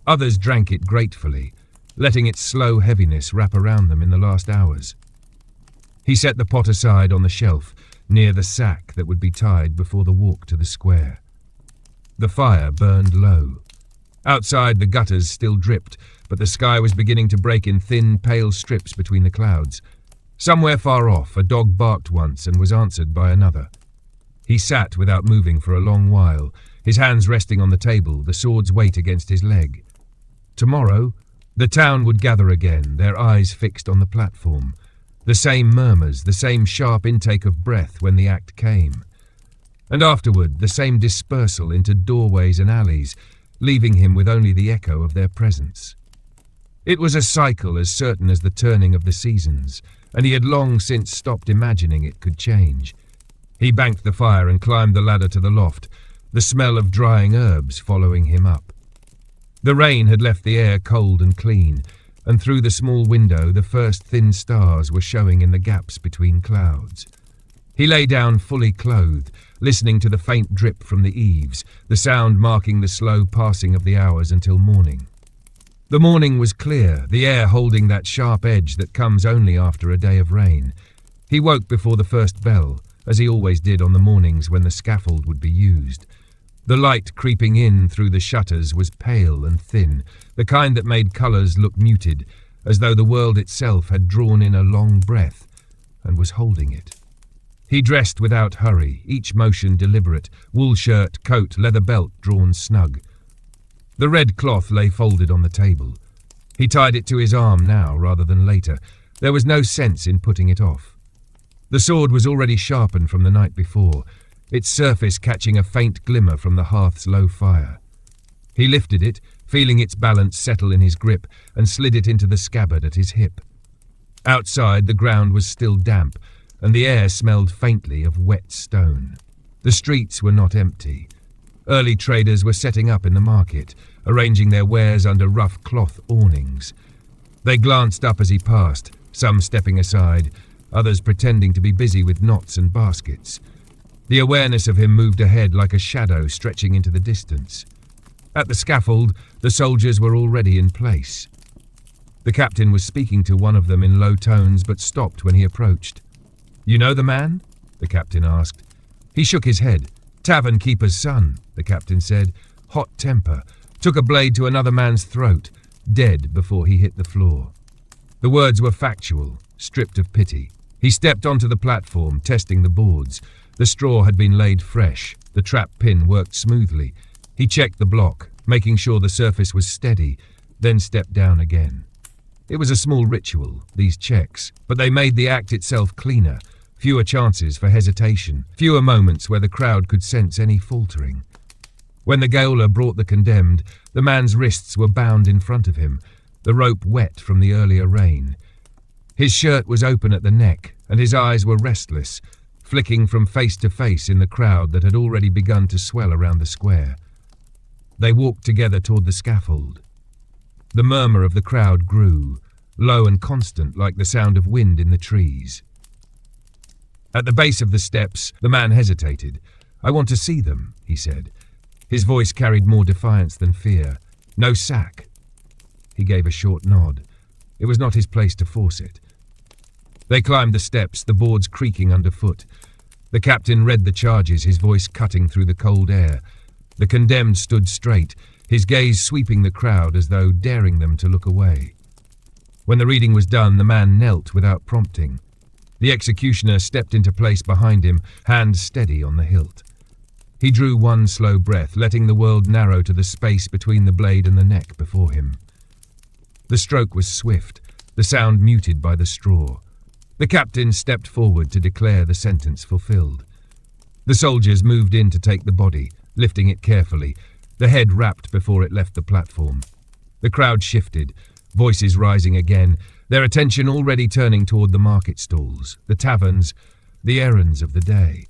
Others drank it gratefully, letting its slow heaviness wrap around them in the last hours. He set the pot aside on the shelf, near the sack that would be tied before the walk to the square. The fire burned low. Outside, the gutters still dripped, but the sky was beginning to break in thin, pale strips between the clouds. Somewhere far off, a dog barked once and was answered by another. He sat without moving for a long while, his hands resting on the table, the sword's weight against his leg. Tomorrow, the town would gather again, their eyes fixed on the platform. The same murmurs, the same sharp intake of breath when the act came. And afterward, the same dispersal into doorways and alleys, leaving him with only the echo of their presence. It was a cycle as certain as the turning of the seasons, and he had long since stopped imagining it could change. He banked the fire and climbed the ladder to the loft, the smell of drying herbs following him up. The rain had left the air cold and clean, and through the small window the first thin stars were showing in the gaps between clouds. He lay down fully clothed, listening to the faint drip from the eaves, the sound marking the slow passing of the hours until morning. The morning was clear, the air holding that sharp edge that comes only after a day of rain. He woke before the first bell, as he always did on the mornings when the scaffold would be used. The light creeping in through the shutters was pale and thin, the kind that made colours look muted, as though the world itself had drawn in a long breath and was holding it. He dressed without hurry, each motion deliberate, wool shirt, coat, leather belt drawn snug. The red cloth lay folded on the table. He tied it to his arm now rather than later. There was no sense in putting it off. The sword was already sharpened from the night before, its surface catching a faint glimmer from the hearth's low fire. He lifted it, feeling its balance settle in his grip, and slid it into the scabbard at his hip. Outside, the ground was still damp, and the air smelled faintly of wet stone. The streets were not empty. Early traders were setting up in the market, arranging their wares under rough cloth awnings. They glanced up as he passed, some stepping aside, others pretending to be busy with knots and baskets. The awareness of him moved ahead like a shadow stretching into the distance. At the scaffold, the soldiers were already in place. The captain was speaking to one of them in low tones, but stopped when he approached. "You know the man?" the captain asked. He shook his head. "Tavern keeper's son," the captain said. Hot temper. Took a blade to another man's throat, dead before he hit the floor. The words were factual, stripped of pity. He stepped onto the platform, testing the boards. The straw had been laid fresh. The trap pin worked smoothly. He checked the block, making sure the surface was steady, then stepped down again. It was a small ritual, these checks, but they made the act itself cleaner. Fewer chances for hesitation, fewer moments where the crowd could sense any faltering. When the gaoler brought the condemned, the man's wrists were bound in front of him, the rope wet from the earlier rain. His shirt was open at the neck, and his eyes were restless, flicking from face to face in the crowd that had already begun to swell around the square. They walked together toward the scaffold. The murmur of the crowd grew, low and constant like the sound of wind in the trees. At the base of the steps, the man hesitated. "I want to see them," he said. His voice carried more defiance than fear. "No sack." He gave a short nod. It was not his place to force it. They climbed the steps, the boards creaking underfoot. The captain read the charges, his voice cutting through the cold air. The condemned stood straight, his gaze sweeping the crowd as though daring them to look away. When the reading was done, the man knelt without prompting. The executioner stepped into place behind him, hand steady on the hilt. He drew one slow breath, letting the world narrow to the space between the blade and the neck before him. The stroke was swift, the sound muted by the straw. The captain stepped forward to declare the sentence fulfilled. The soldiers moved in to take the body, lifting it carefully, the head wrapped before it left the platform. The crowd shifted, voices rising again, their attention already turning toward the market stalls, the taverns, the errands of the day.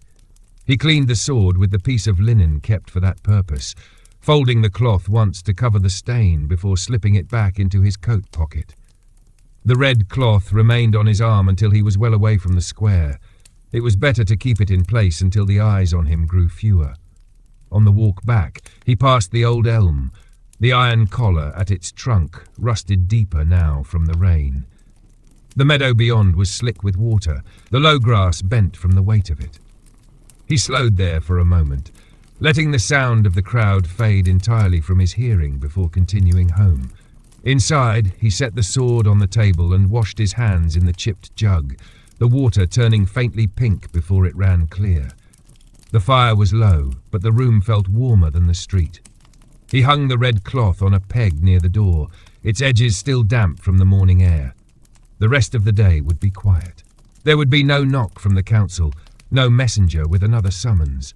He cleaned the sword with the piece of linen kept for that purpose, folding the cloth once to cover the stain before slipping it back into his coat pocket. The red cloth remained on his arm until he was well away from the square. It was better to keep it in place until the eyes on him grew fewer. On the walk back, he passed the old elm, the iron collar at its trunk, rusted deeper now from the rain. The meadow beyond was slick with water, the low grass bent from the weight of it. He slowed there for a moment, letting the sound of the crowd fade entirely from his hearing before continuing home. Inside, he set the sword on the table and washed his hands in the chipped jug, the water turning faintly pink before it ran clear. The fire was low, but the room felt warmer than the street. He hung the red cloth on a peg near the door, its edges still damp from the morning air. The rest of the day would be quiet. There would be no knock from the council, no messenger with another summons.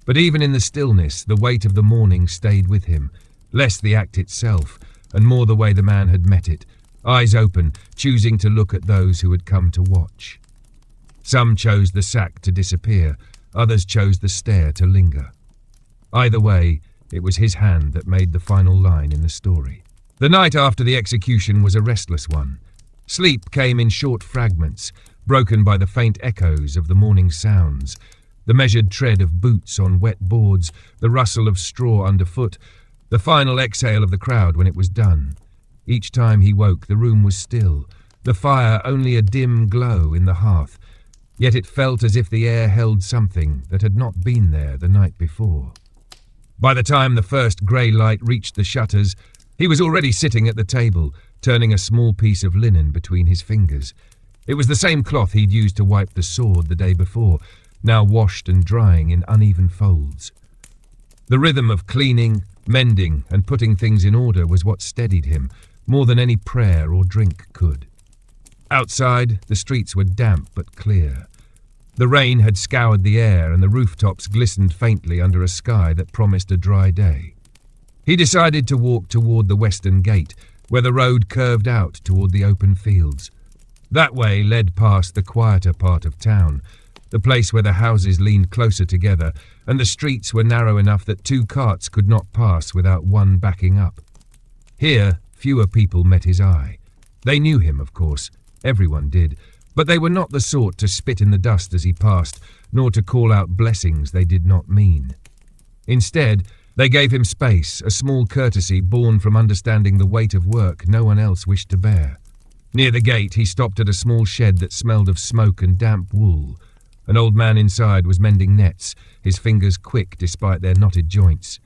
But even in the stillness, the weight of the morning stayed with him, less the act itself, and more the way the man had met it, eyes open, choosing to look at those who had come to watch. Some chose the sack to disappear, others chose the stare to linger. Either way, it was his hand that made the final line in the story. The night after the execution was a restless one. Sleep came in short fragments, broken by the faint echoes of the morning sounds, the measured tread of boots on wet boards, the rustle of straw underfoot, the final exhale of the crowd when it was done. Each time he woke, the room was still, the fire only a dim glow in the hearth, yet it felt as if the air held something that had not been there the night before. By the time the first grey light reached the shutters, he was already sitting at the table, turning a small piece of linen between his fingers. It was the same cloth he'd used to wipe the sword the day before, now washed and drying in uneven folds. The rhythm of cleaning, mending, and putting things in order was what steadied him, more than any prayer or drink could. Outside, the streets were damp but clear. The rain had scoured the air, and the rooftops glistened faintly under a sky that promised a dry day. He decided to walk toward the western gate, where the road curved out toward the open fields. That way led past the quieter part of town, the place where the houses leaned closer together, and the streets were narrow enough that two carts could not pass without one backing up. Here, fewer people met his eye. They knew him, of course. Everyone did. But they were not the sort to spit in the dust as he passed, nor to call out blessings they did not mean. Instead, they gave him space, a small courtesy born from understanding the weight of work no one else wished to bear. Near the gate, he stopped at a small shed that smelled of smoke and damp wool. An old man inside was mending nets, his fingers quick despite their knotted joints.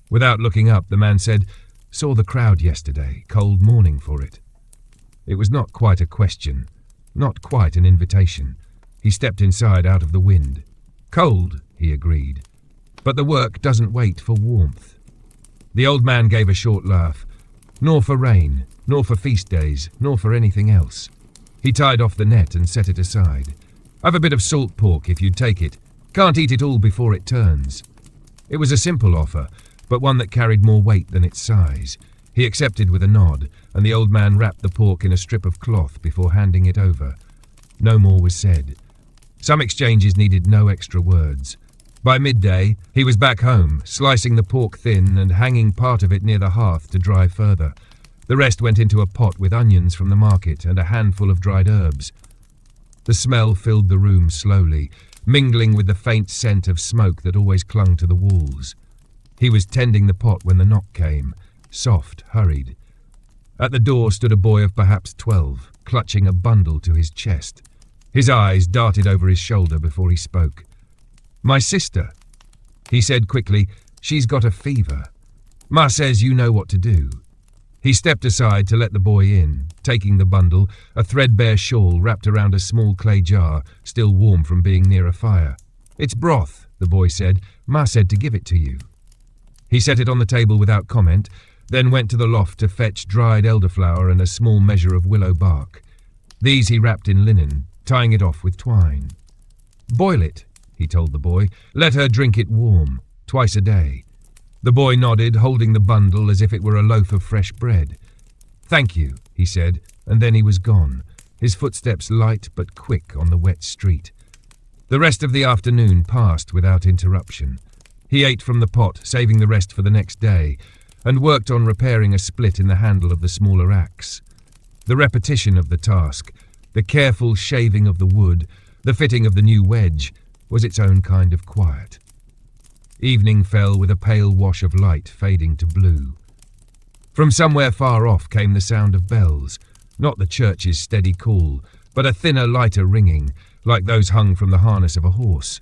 Without looking up, the man said, "Saw the crowd yesterday, cold morning for it." It was not quite a question, not quite an invitation. He stepped inside out of the wind. "Cold," he agreed, "but the work doesn't wait for warmth." The old man gave a short laugh. "Nor for rain, nor for feast days, nor for anything else." He tied off the net and set it aside. "I've a bit of salt pork if you'd take it. Can't eat it all before it turns." It was a simple offer, but one that carried more weight than its size. He accepted with a nod, and the old man wrapped the pork in a strip of cloth before handing it over. No more was said. Some exchanges needed no extra words. By midday, he was back home, slicing the pork thin and hanging part of it near the hearth to dry further. The rest went into a pot with onions from the market and a handful of dried herbs. The smell filled the room slowly, mingling with the faint scent of smoke that always clung to the walls. He was tending the pot when the knock came, soft, hurried. At the door stood a boy of perhaps 12, clutching a bundle to his chest. His eyes darted over his shoulder before he spoke. "My sister," he said quickly. "She's got a fever. Ma says you know what to do." He stepped aside to let the boy in, taking the bundle, a threadbare shawl wrapped around a small clay jar, still warm from being near a fire. "It's broth," the boy said. "Ma said to give it to you." He set it on the table without comment, then went to the loft to fetch dried elderflower and a small measure of willow bark. These he wrapped in linen, tying it off with twine. "Boil it," he told the boy. "Let her drink it warm, twice a day." The boy nodded, holding the bundle as if it were a loaf of fresh bread. "Thank you," he said, and then he was gone, his footsteps light but quick on the wet street. The rest of the afternoon passed without interruption. He ate from the pot, saving the rest for the next day, and worked on repairing a split in the handle of the smaller axe. The repetition of the task, the careful shaving of the wood, the fitting of the new wedge, was its own kind of quiet. Evening fell with a pale wash of light fading to blue. From somewhere far off came the sound of bells, not the church's steady call, but a thinner, lighter ringing, like those hung from the harness of a horse.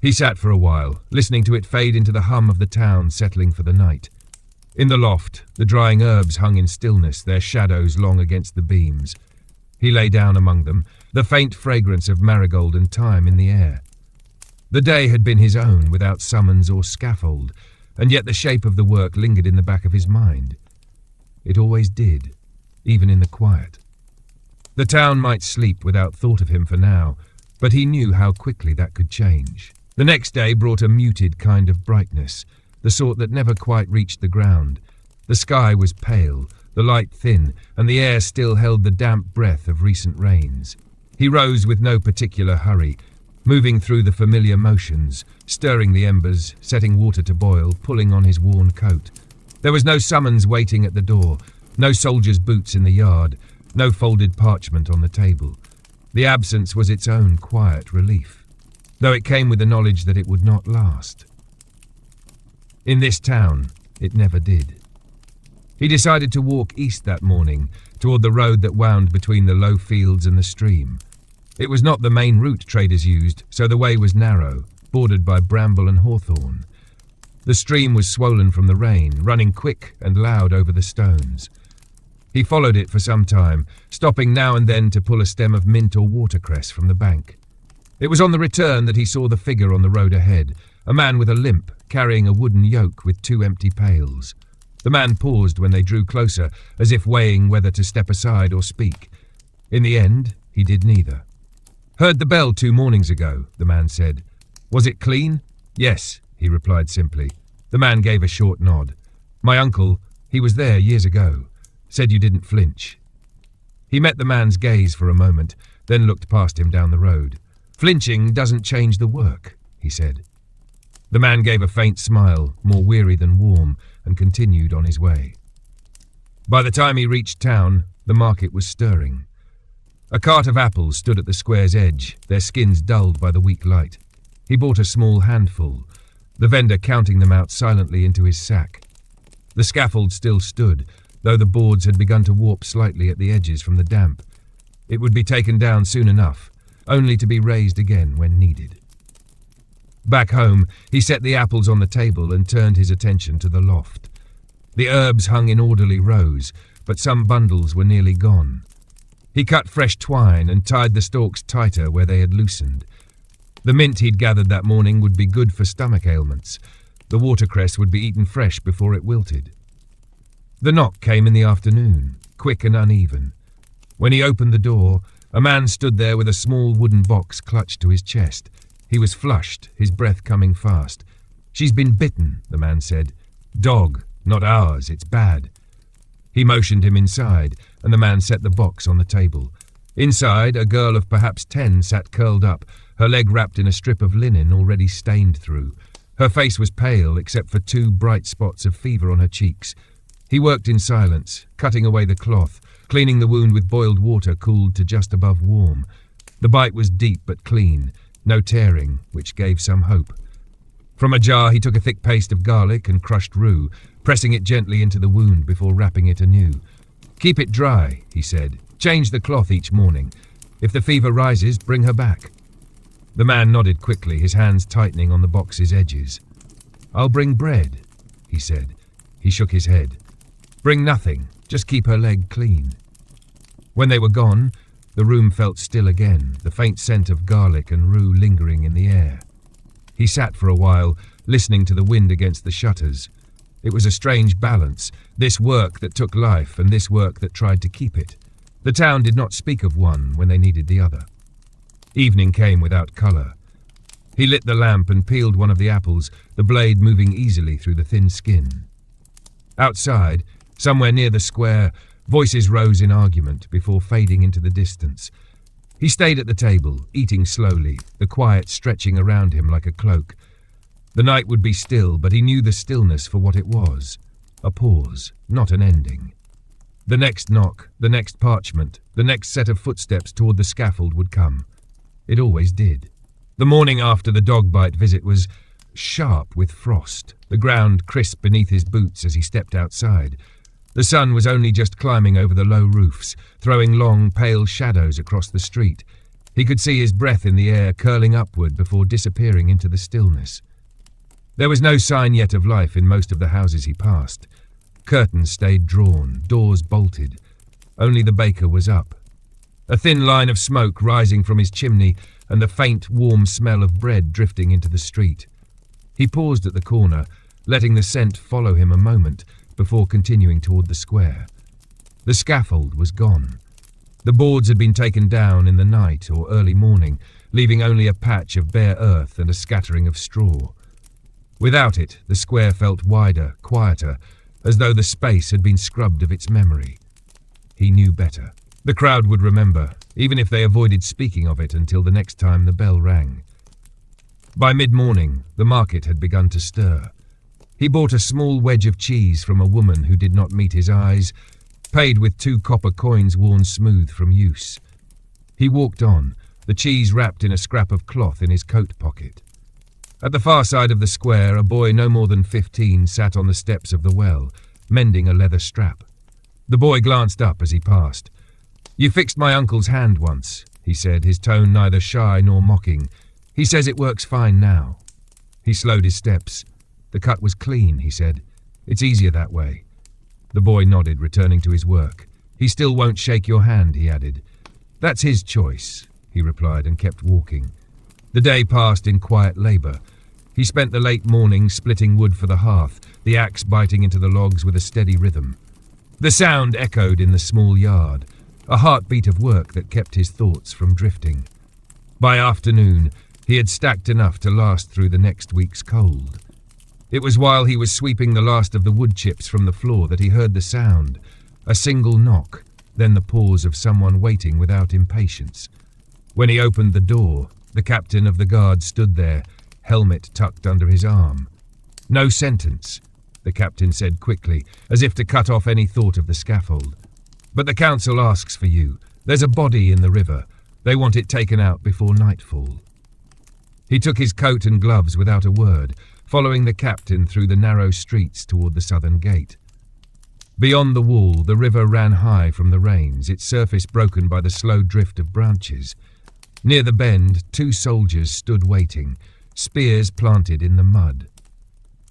He sat for a while, listening to it fade into the hum of the town settling for the night. In the loft, the drying herbs hung in stillness, their shadows long against the beams. He lay down among them, the faint fragrance of marigold and thyme in the air. The day had been his own, without summons or scaffold, and yet the shape of the work lingered in the back of his mind. It always did, even in the quiet. The town might sleep without thought of him for now, but he knew how quickly that could change. The next day brought a muted kind of brightness, the sort that never quite reached the ground. The sky was pale, the light thin, and the air still held the damp breath of recent rains. He rose with no particular hurry, moving through the familiar motions, stirring the embers, setting water to boil, pulling on his worn coat. There was no summons waiting at the door, no soldier's boots in the yard, no folded parchment on the table. The absence was its own quiet relief, though it came with the knowledge that it would not last. In this town, it never did. He decided to walk east that morning, toward the road that wound between the low fields and the stream. It was not the main route traders used, so the way was narrow, bordered by bramble and hawthorn. The stream was swollen from the rain, running quick and loud over the stones. He followed it for some time, stopping now and then to pull a stem of mint or watercress from the bank. It was on the return that he saw the figure on the road ahead, a man with a limp, carrying a wooden yoke with 2 empty pails. The man paused when they drew closer, as if weighing whether to step aside or speak. In the end, he did neither. "Heard the bell 2 mornings ago," the man said. "Was it clean?" "Yes," he replied simply. The man gave a short nod. "My uncle, he was there years ago. Said you didn't flinch." He met the man's gaze for a moment, then looked past him down the road. "Flinching doesn't change the work," he said. The man gave a faint smile, more weary than warm, and continued on his way. By the time he reached town, the market was stirring. A cart of apples stood at the square's edge, their skins dulled by the weak light. He bought a small handful, the vendor counting them out silently into his sack. The scaffold still stood, though the boards had begun to warp slightly at the edges from the damp. It would be taken down soon enough, only to be raised again when needed. Back home, he set the apples on the table and turned his attention to the loft. The herbs hung in orderly rows, but some bundles were nearly gone. He cut fresh twine and tied the stalks tighter where they had loosened. The mint he'd gathered that morning would be good for stomach ailments. The watercress would be eaten fresh before it wilted. The knock came in the afternoon, quick and uneven. When he opened the door, a man stood there with a small wooden box clutched to his chest. He was flushed, his breath coming fast. "She's been bitten," the man said. "Dog, not ours, it's bad." He motioned him inside, and the man set the box on the table. Inside, a girl of perhaps 10 sat curled up, her leg wrapped in a strip of linen already stained through. Her face was pale, except for 2 bright spots of fever on her cheeks. He worked in silence, cutting away the cloth, cleaning the wound with boiled water cooled to just above warm. The bite was deep but clean, no tearing, which gave some hope. From a jar he took a thick paste of garlic and crushed rue, pressing it gently into the wound before wrapping it anew. "Keep it dry," he said. "Change the cloth each morning. If the fever rises, bring her back." The man nodded quickly, his hands tightening on the box's edges. "I'll bring bread," he said. He shook his head. "Bring nothing, just keep her leg clean." When they were gone, the room felt still again, the faint scent of garlic and rue lingering in the air. He sat for a while, listening to the wind against the shutters. It was a strange balance, this work that took life and this work that tried to keep it. The town did not speak of one when they needed the other. Evening came without colour. He lit the lamp and peeled one of the apples, the blade moving easily through the thin skin. Outside, somewhere near the square, voices rose in argument before fading into the distance. He stayed at the table, eating slowly, the quiet stretching around him like a cloak. The night would be still, but he knew the stillness for what it was. A pause, not an ending. The next knock, the next parchment, the next set of footsteps toward the scaffold would come. It always did. The morning after the dog bite visit was sharp with frost, the ground crisp beneath his boots as he stepped outside. The sun was only just climbing over the low roofs, throwing long, pale shadows across the street. He could see his breath in the air curling upward before disappearing into the stillness. There was no sign yet of life in most of the houses he passed. Curtains stayed drawn, doors bolted. Only the baker was up. A thin line of smoke rising from his chimney, and the faint, warm smell of bread drifting into the street. He paused at the corner, letting the scent follow him a moment before continuing toward the square. The scaffold was gone. The boards had been taken down in the night or early morning, leaving only a patch of bare earth and a scattering of straw. Without it, the square felt wider, quieter, as though the space had been scrubbed of its memory. He knew better. The crowd would remember, even if they avoided speaking of it until the next time the bell rang. By mid-morning, the market had begun to stir. He bought a small wedge of cheese from a woman who did not meet his eyes, paid with 2 copper coins worn smooth from use. He walked on, the cheese wrapped in a scrap of cloth in his coat pocket. At the far side of the square, a boy no more than 15 sat on the steps of the well, mending a leather strap. The boy glanced up as he passed. "You fixed my uncle's hand once," he said, his tone neither shy nor mocking. "He says it works fine now." He slowed his steps. "The cut was clean," he said. "It's easier that way." The boy nodded, returning to his work. "He still won't shake your hand," he added. "That's his choice," he replied, and kept walking. The day passed in quiet labour. He spent the late morning splitting wood for the hearth, the axe biting into the logs with a steady rhythm. The sound echoed in the small yard, a heartbeat of work that kept his thoughts from drifting. By afternoon, he had stacked enough to last through the next week's cold. It was while he was sweeping the last of the wood chips from the floor that he heard the sound, a single knock, then the pause of someone waiting without impatience. When he opened the door, the captain of the guard stood there, helmet tucked under his arm. "No sentence," the captain said quickly, as if to cut off any thought of the scaffold. "But the council asks for you. There's a body in the river. They want it taken out before nightfall." He took his coat and gloves without a word, following the captain through the narrow streets toward the southern gate. Beyond the wall, the river ran high from the rains, its surface broken by the slow drift of branches. Near the bend, 2 soldiers stood waiting, spears planted in the mud.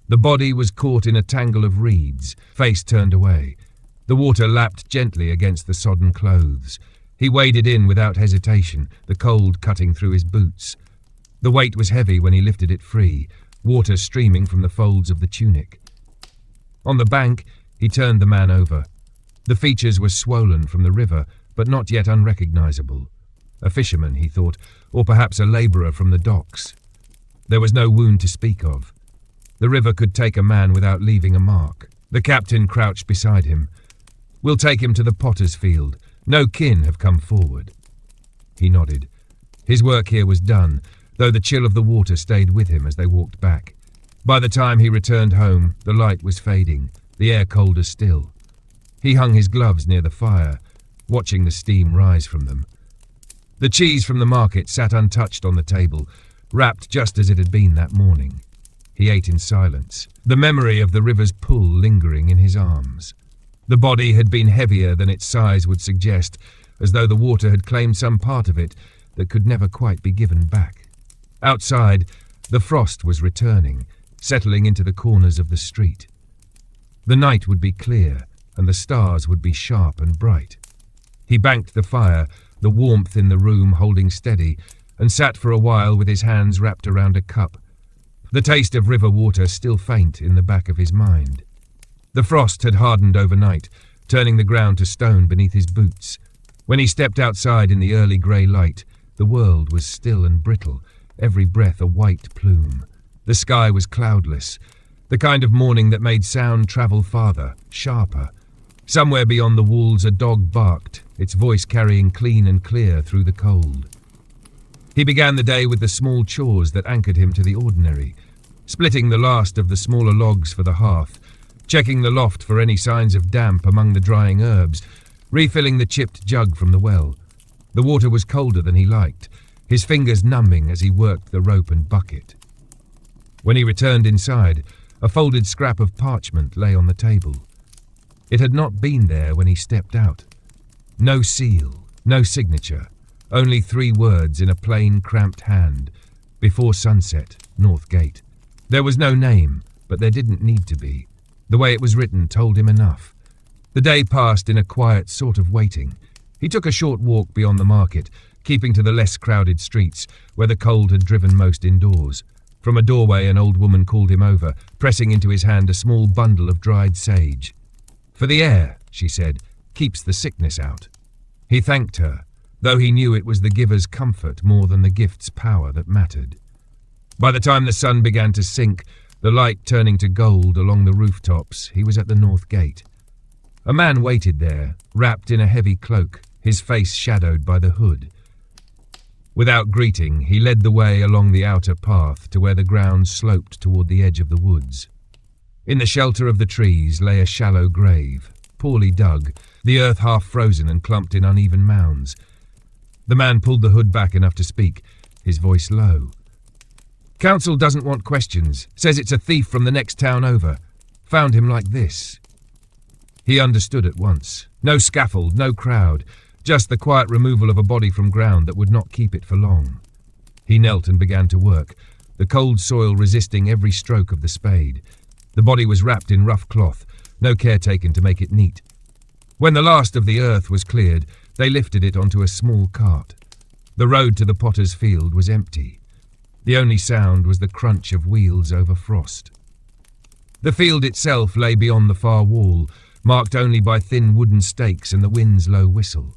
The body was caught in a tangle of reeds, face turned away. The water lapped gently against the sodden clothes. He waded in without hesitation, the cold cutting through his boots. The weight was heavy when he lifted it free, water streaming from the folds of the tunic. On the bank, he turned the man over. The features were swollen from the river, but not yet unrecognizable. A fisherman, he thought, or perhaps a labourer from the docks. There was no wound to speak of. The river could take a man without leaving a mark. The captain crouched beside him. "We'll take him to the potter's field. No kin have come forward." He nodded. His work here was done, though the chill of the water stayed with him as they walked back. By the time he returned home, the light was fading, the air colder still. He hung his gloves near the fire, watching the steam rise from them. The cheese from the market sat untouched on the table, wrapped just as it had been that morning. He ate in silence, the memory of the river's pull lingering in his arms. The body had been heavier than its size would suggest, as though the water had claimed some part of it that could never quite be given back. Outside, the frost was returning, settling into the corners of the street. The night would be clear, and the stars would be sharp and bright. He banked the fire, the warmth in the room holding steady, and sat for a while with his hands wrapped around a cup, the taste of river water still faint in the back of his mind. The frost had hardened overnight, turning the ground to stone beneath his boots. When he stepped outside in the early grey light, the world was still and brittle, every breath a white plume. The sky was cloudless, the kind of morning that made sound travel farther, sharper. Somewhere beyond the walls a dog barked, its voice carrying clean and clear through the cold. He began the day with the small chores that anchored him to the ordinary, splitting the last of the smaller logs for the hearth, checking the loft for any signs of damp among the drying herbs, refilling the chipped jug from the well. The water was colder than he liked, his fingers numbing as he worked the rope and bucket. When he returned inside, a folded scrap of parchment lay on the table. It had not been there when he stepped out. No seal, no signature, only 3 words in a plain, cramped hand. Before sunset, North Gate. There was no name, but there didn't need to be. The way it was written told him enough. The day passed in a quiet sort of waiting. He took a short walk beyond the market, keeping to the less crowded streets, where the cold had driven most indoors. From a doorway, an old woman called him over, pressing into his hand a small bundle of dried sage. "For the air," she said, "keeps the sickness out." He thanked her, though he knew it was the giver's comfort more than the gift's power that mattered. By the time the sun began to sink, the light turning to gold along the rooftops, he was at the north gate. A man waited there, wrapped in a heavy cloak, his face shadowed by the hood. Without greeting, he led the way along the outer path to where the ground sloped toward the edge of the woods. In the shelter of the trees lay a shallow grave, poorly dug, the earth half frozen and clumped in uneven mounds. The man pulled the hood back enough to speak, his voice low. "Council doesn't want questions, says it's a thief from the next town over. Found him like this." He understood at once. No scaffold, no crowd, just the quiet removal of a body from ground that would not keep it for long. He knelt and began to work, the cold soil resisting every stroke of the spade. The body was wrapped in rough cloth, no care taken to make it neat. When the last of the earth was cleared, they lifted it onto a small cart. The road to the potter's field was empty. The only sound was the crunch of wheels over frost. The field itself lay beyond the far wall, marked only by thin wooden stakes and the wind's low whistle.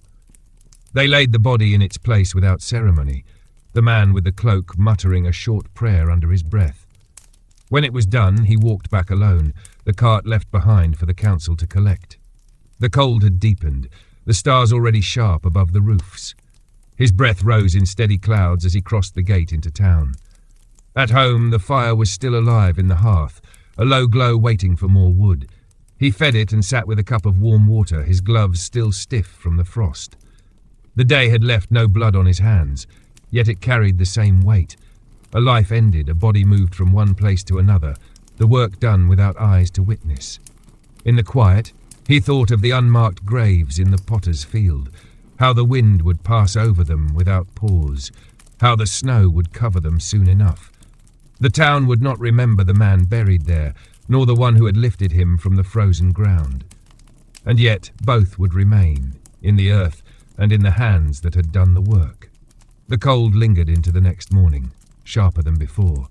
They laid the body in its place without ceremony, the man with the cloak muttering a short prayer under his breath. When it was done, he walked back alone, the cart left behind for the council to collect. The cold had deepened, the stars already sharp above the roofs. His breath rose in steady clouds as he crossed the gate into town. At home, the fire was still alive in the hearth, a low glow waiting for more wood. He fed it and sat with a cup of warm water, his gloves still stiff from the frost. The day had left no blood on his hands, yet it carried the same weight. A life ended, a body moved from one place to another, the work done without eyes to witness. In the quiet, he thought of the unmarked graves in the potter's field, how the wind would pass over them without pause, how the snow would cover them soon enough. The town would not remember the man buried there, nor the one who had lifted him from the frozen ground. And yet both would remain, in the earth and in the hands that had done the work. The cold lingered into the next morning, sharper than before.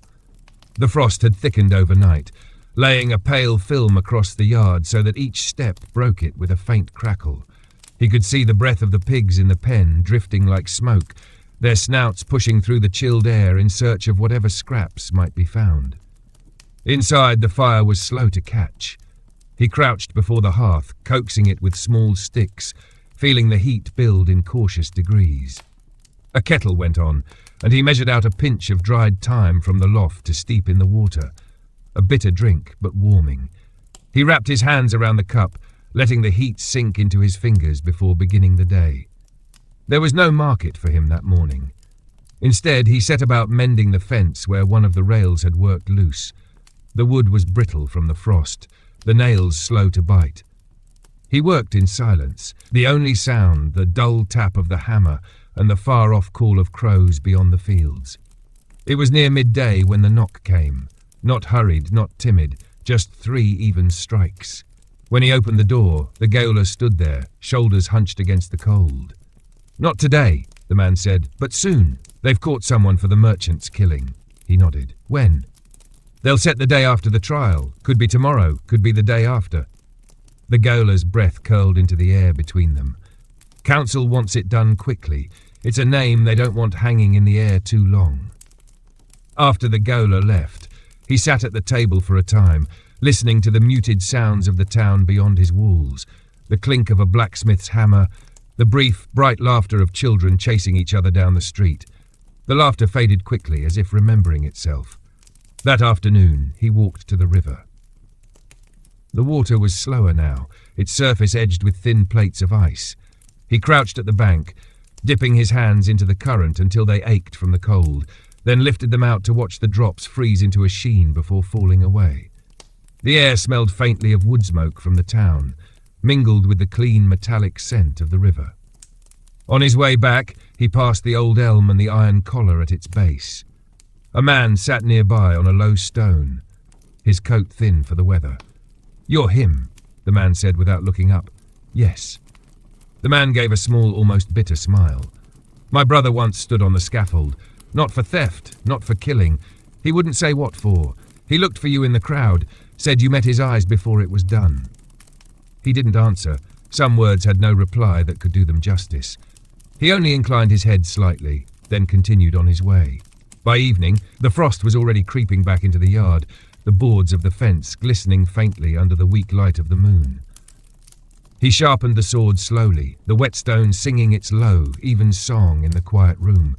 The frost had thickened overnight, laying a pale film across the yard so that each step broke it with a faint crackle. He could see the breath of the pigs in the pen drifting like smoke, their snouts pushing through the chilled air in search of whatever scraps might be found. Inside, the fire was slow to catch. He crouched before the hearth, coaxing it with small sticks, feeling the heat build in cautious degrees. A kettle went on, and he measured out a pinch of dried thyme from the loft to steep in the water. A bitter drink, but warming. He wrapped his hands around the cup, letting the heat sink into his fingers before beginning the day. There was no market for him that morning. Instead, he set about mending the fence where one of the rails had worked loose. The wood was brittle from the frost, the nails slow to bite. He worked in silence, the only sound, the dull tap of the hammer and the far-off call of crows beyond the fields. It was near midday when the knock came, not hurried, not timid, just 3 even strikes. When he opened the door, the gaoler stood there, shoulders hunched against the cold. "Not today," the man said, "but soon. They've caught someone for the merchant's killing." He nodded. "When?" "They'll set the day after the trial. Could be tomorrow, could be the day after." The gaoler's breath curled into the air between them. Council wants it done quickly. It's a name they don't want hanging in the air too long. After the gaoler left, he sat at the table for a time, listening to the muted sounds of the town beyond his walls, the clink of a blacksmith's hammer, the brief, bright laughter of children chasing each other down the street. The laughter faded quickly, as if remembering itself. That afternoon, he walked to the river. The water was slower now, its surface edged with thin plates of ice. He crouched at the bank, dipping his hands into the current until they ached from the cold, then lifted them out to watch the drops freeze into a sheen before falling away. The air smelled faintly of wood smoke from the town, mingled with the clean metallic scent of the river. On his way back, he passed the old elm and the iron collar at its base. A man sat nearby on a low stone, his coat thin for the weather. "You're him," the man said without looking up. "Yes." The man gave a small, almost bitter smile. My brother once stood on the scaffold. Not for theft, not for killing. He wouldn't say what for. He looked for you in the crowd, said you met his eyes before it was done. He didn't answer. Some words had no reply that could do them justice. He only inclined his head slightly, then continued on his way. By evening, the frost was already creeping back into the yard, the boards of the fence glistening faintly under the weak light of the moon. He sharpened the sword slowly, the whetstone singing its low, even song in the quiet room.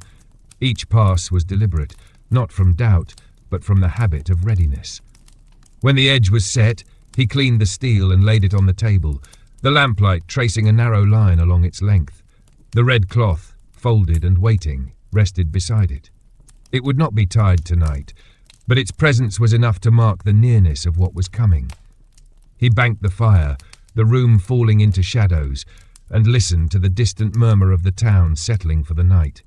Each pass was deliberate, not from doubt, but from the habit of readiness. When the edge was set, he cleaned the steel and laid it on the table, the lamplight tracing a narrow line along its length. The red cloth, folded and waiting, rested beside it. It would not be tied tonight, but its presence was enough to mark the nearness of what was coming. He banked the fire, the room falling into shadows, and listened to the distant murmur of the town settling for the night.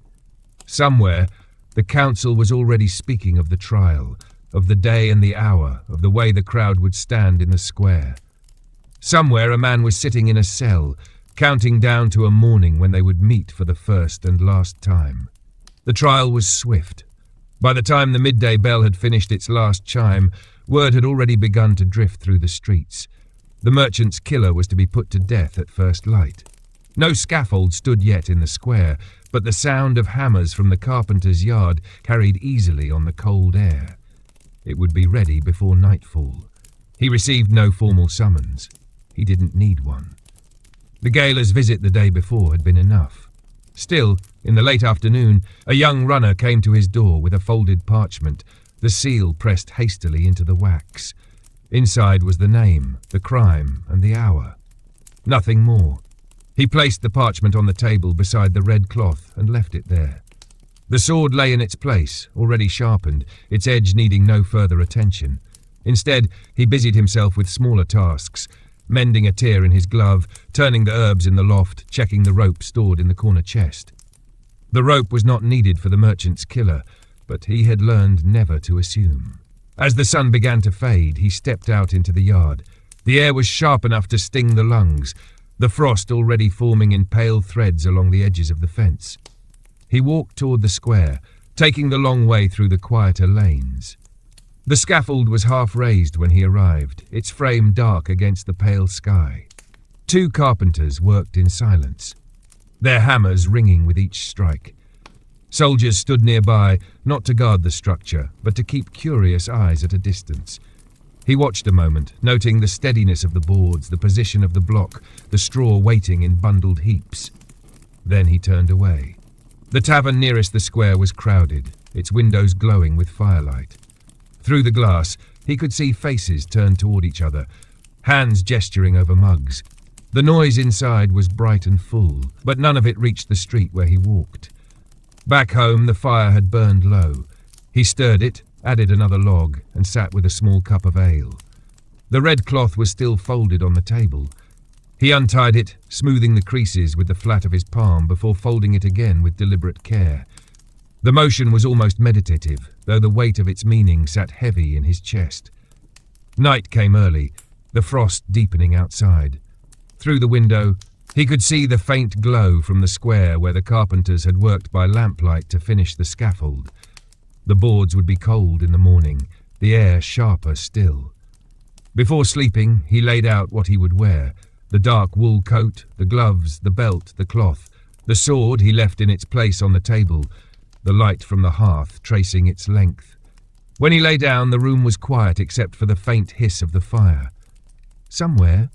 Somewhere, the council was already speaking of the trial, of the day and the hour, of the way the crowd would stand in the square. Somewhere a man was sitting in a cell, counting down to a morning when they would meet for the first and last time. The trial was swift. By the time the midday bell had finished its last chime, word had already begun to drift through the streets. The merchant's killer was to be put to death at first light. No scaffold stood yet in the square, but the sound of hammers from the carpenter's yard carried easily on the cold air. It would be ready before nightfall. He received no formal summons. He didn't need one. The gaoler's visit the day before had been enough. Still, in the late afternoon, a young runner came to his door with a folded parchment, the seal pressed hastily into the wax. Inside was the name, the crime, and the hour. Nothing more. He placed the parchment on the table beside the red cloth and left it there. The sword lay in its place, already sharpened, its edge needing no further attention. Instead, he busied himself with smaller tasks, mending a tear in his glove, turning the herbs in the loft, checking the rope stored in the corner chest. The rope was not needed for the merchant's killer, but he had learned never to assume. As the sun began to fade, he stepped out into the yard. The air was sharp enough to sting the lungs, the frost already forming in pale threads along the edges of the fence. He walked toward the square, taking the long way through the quieter lanes. The scaffold was half raised when he arrived, its frame dark against the pale sky. 2 carpenters worked in silence, their hammers ringing with each strike. Soldiers stood nearby, not to guard the structure, but to keep curious eyes at a distance. He watched a moment, noting the steadiness of the boards, the position of the block, the straw waiting in bundled heaps. Then he turned away. The tavern nearest the square was crowded, its windows glowing with firelight. Through the glass, he could see faces turned toward each other, hands gesturing over mugs. The noise inside was bright and full, but none of it reached the street where he walked. Back home, the fire had burned low. He stirred it, added another log, and sat with a small cup of ale. The red cloth was still folded on the table. He untied it, smoothing the creases with the flat of his palm before folding it again with deliberate care. The motion was almost meditative, though the weight of its meaning sat heavy in his chest. Night came early, the frost deepening outside. Through the window, he could see the faint glow from the square where the carpenters had worked by lamplight to finish the scaffold. The boards would be cold in the morning, the air sharper still. Before sleeping, he laid out what he would wear: the dark wool coat, the gloves, the belt, the cloth. The sword he left in its place on the table, the light from the hearth tracing its length. When he lay down, the room was quiet except for the faint hiss of the fire. Somewhere,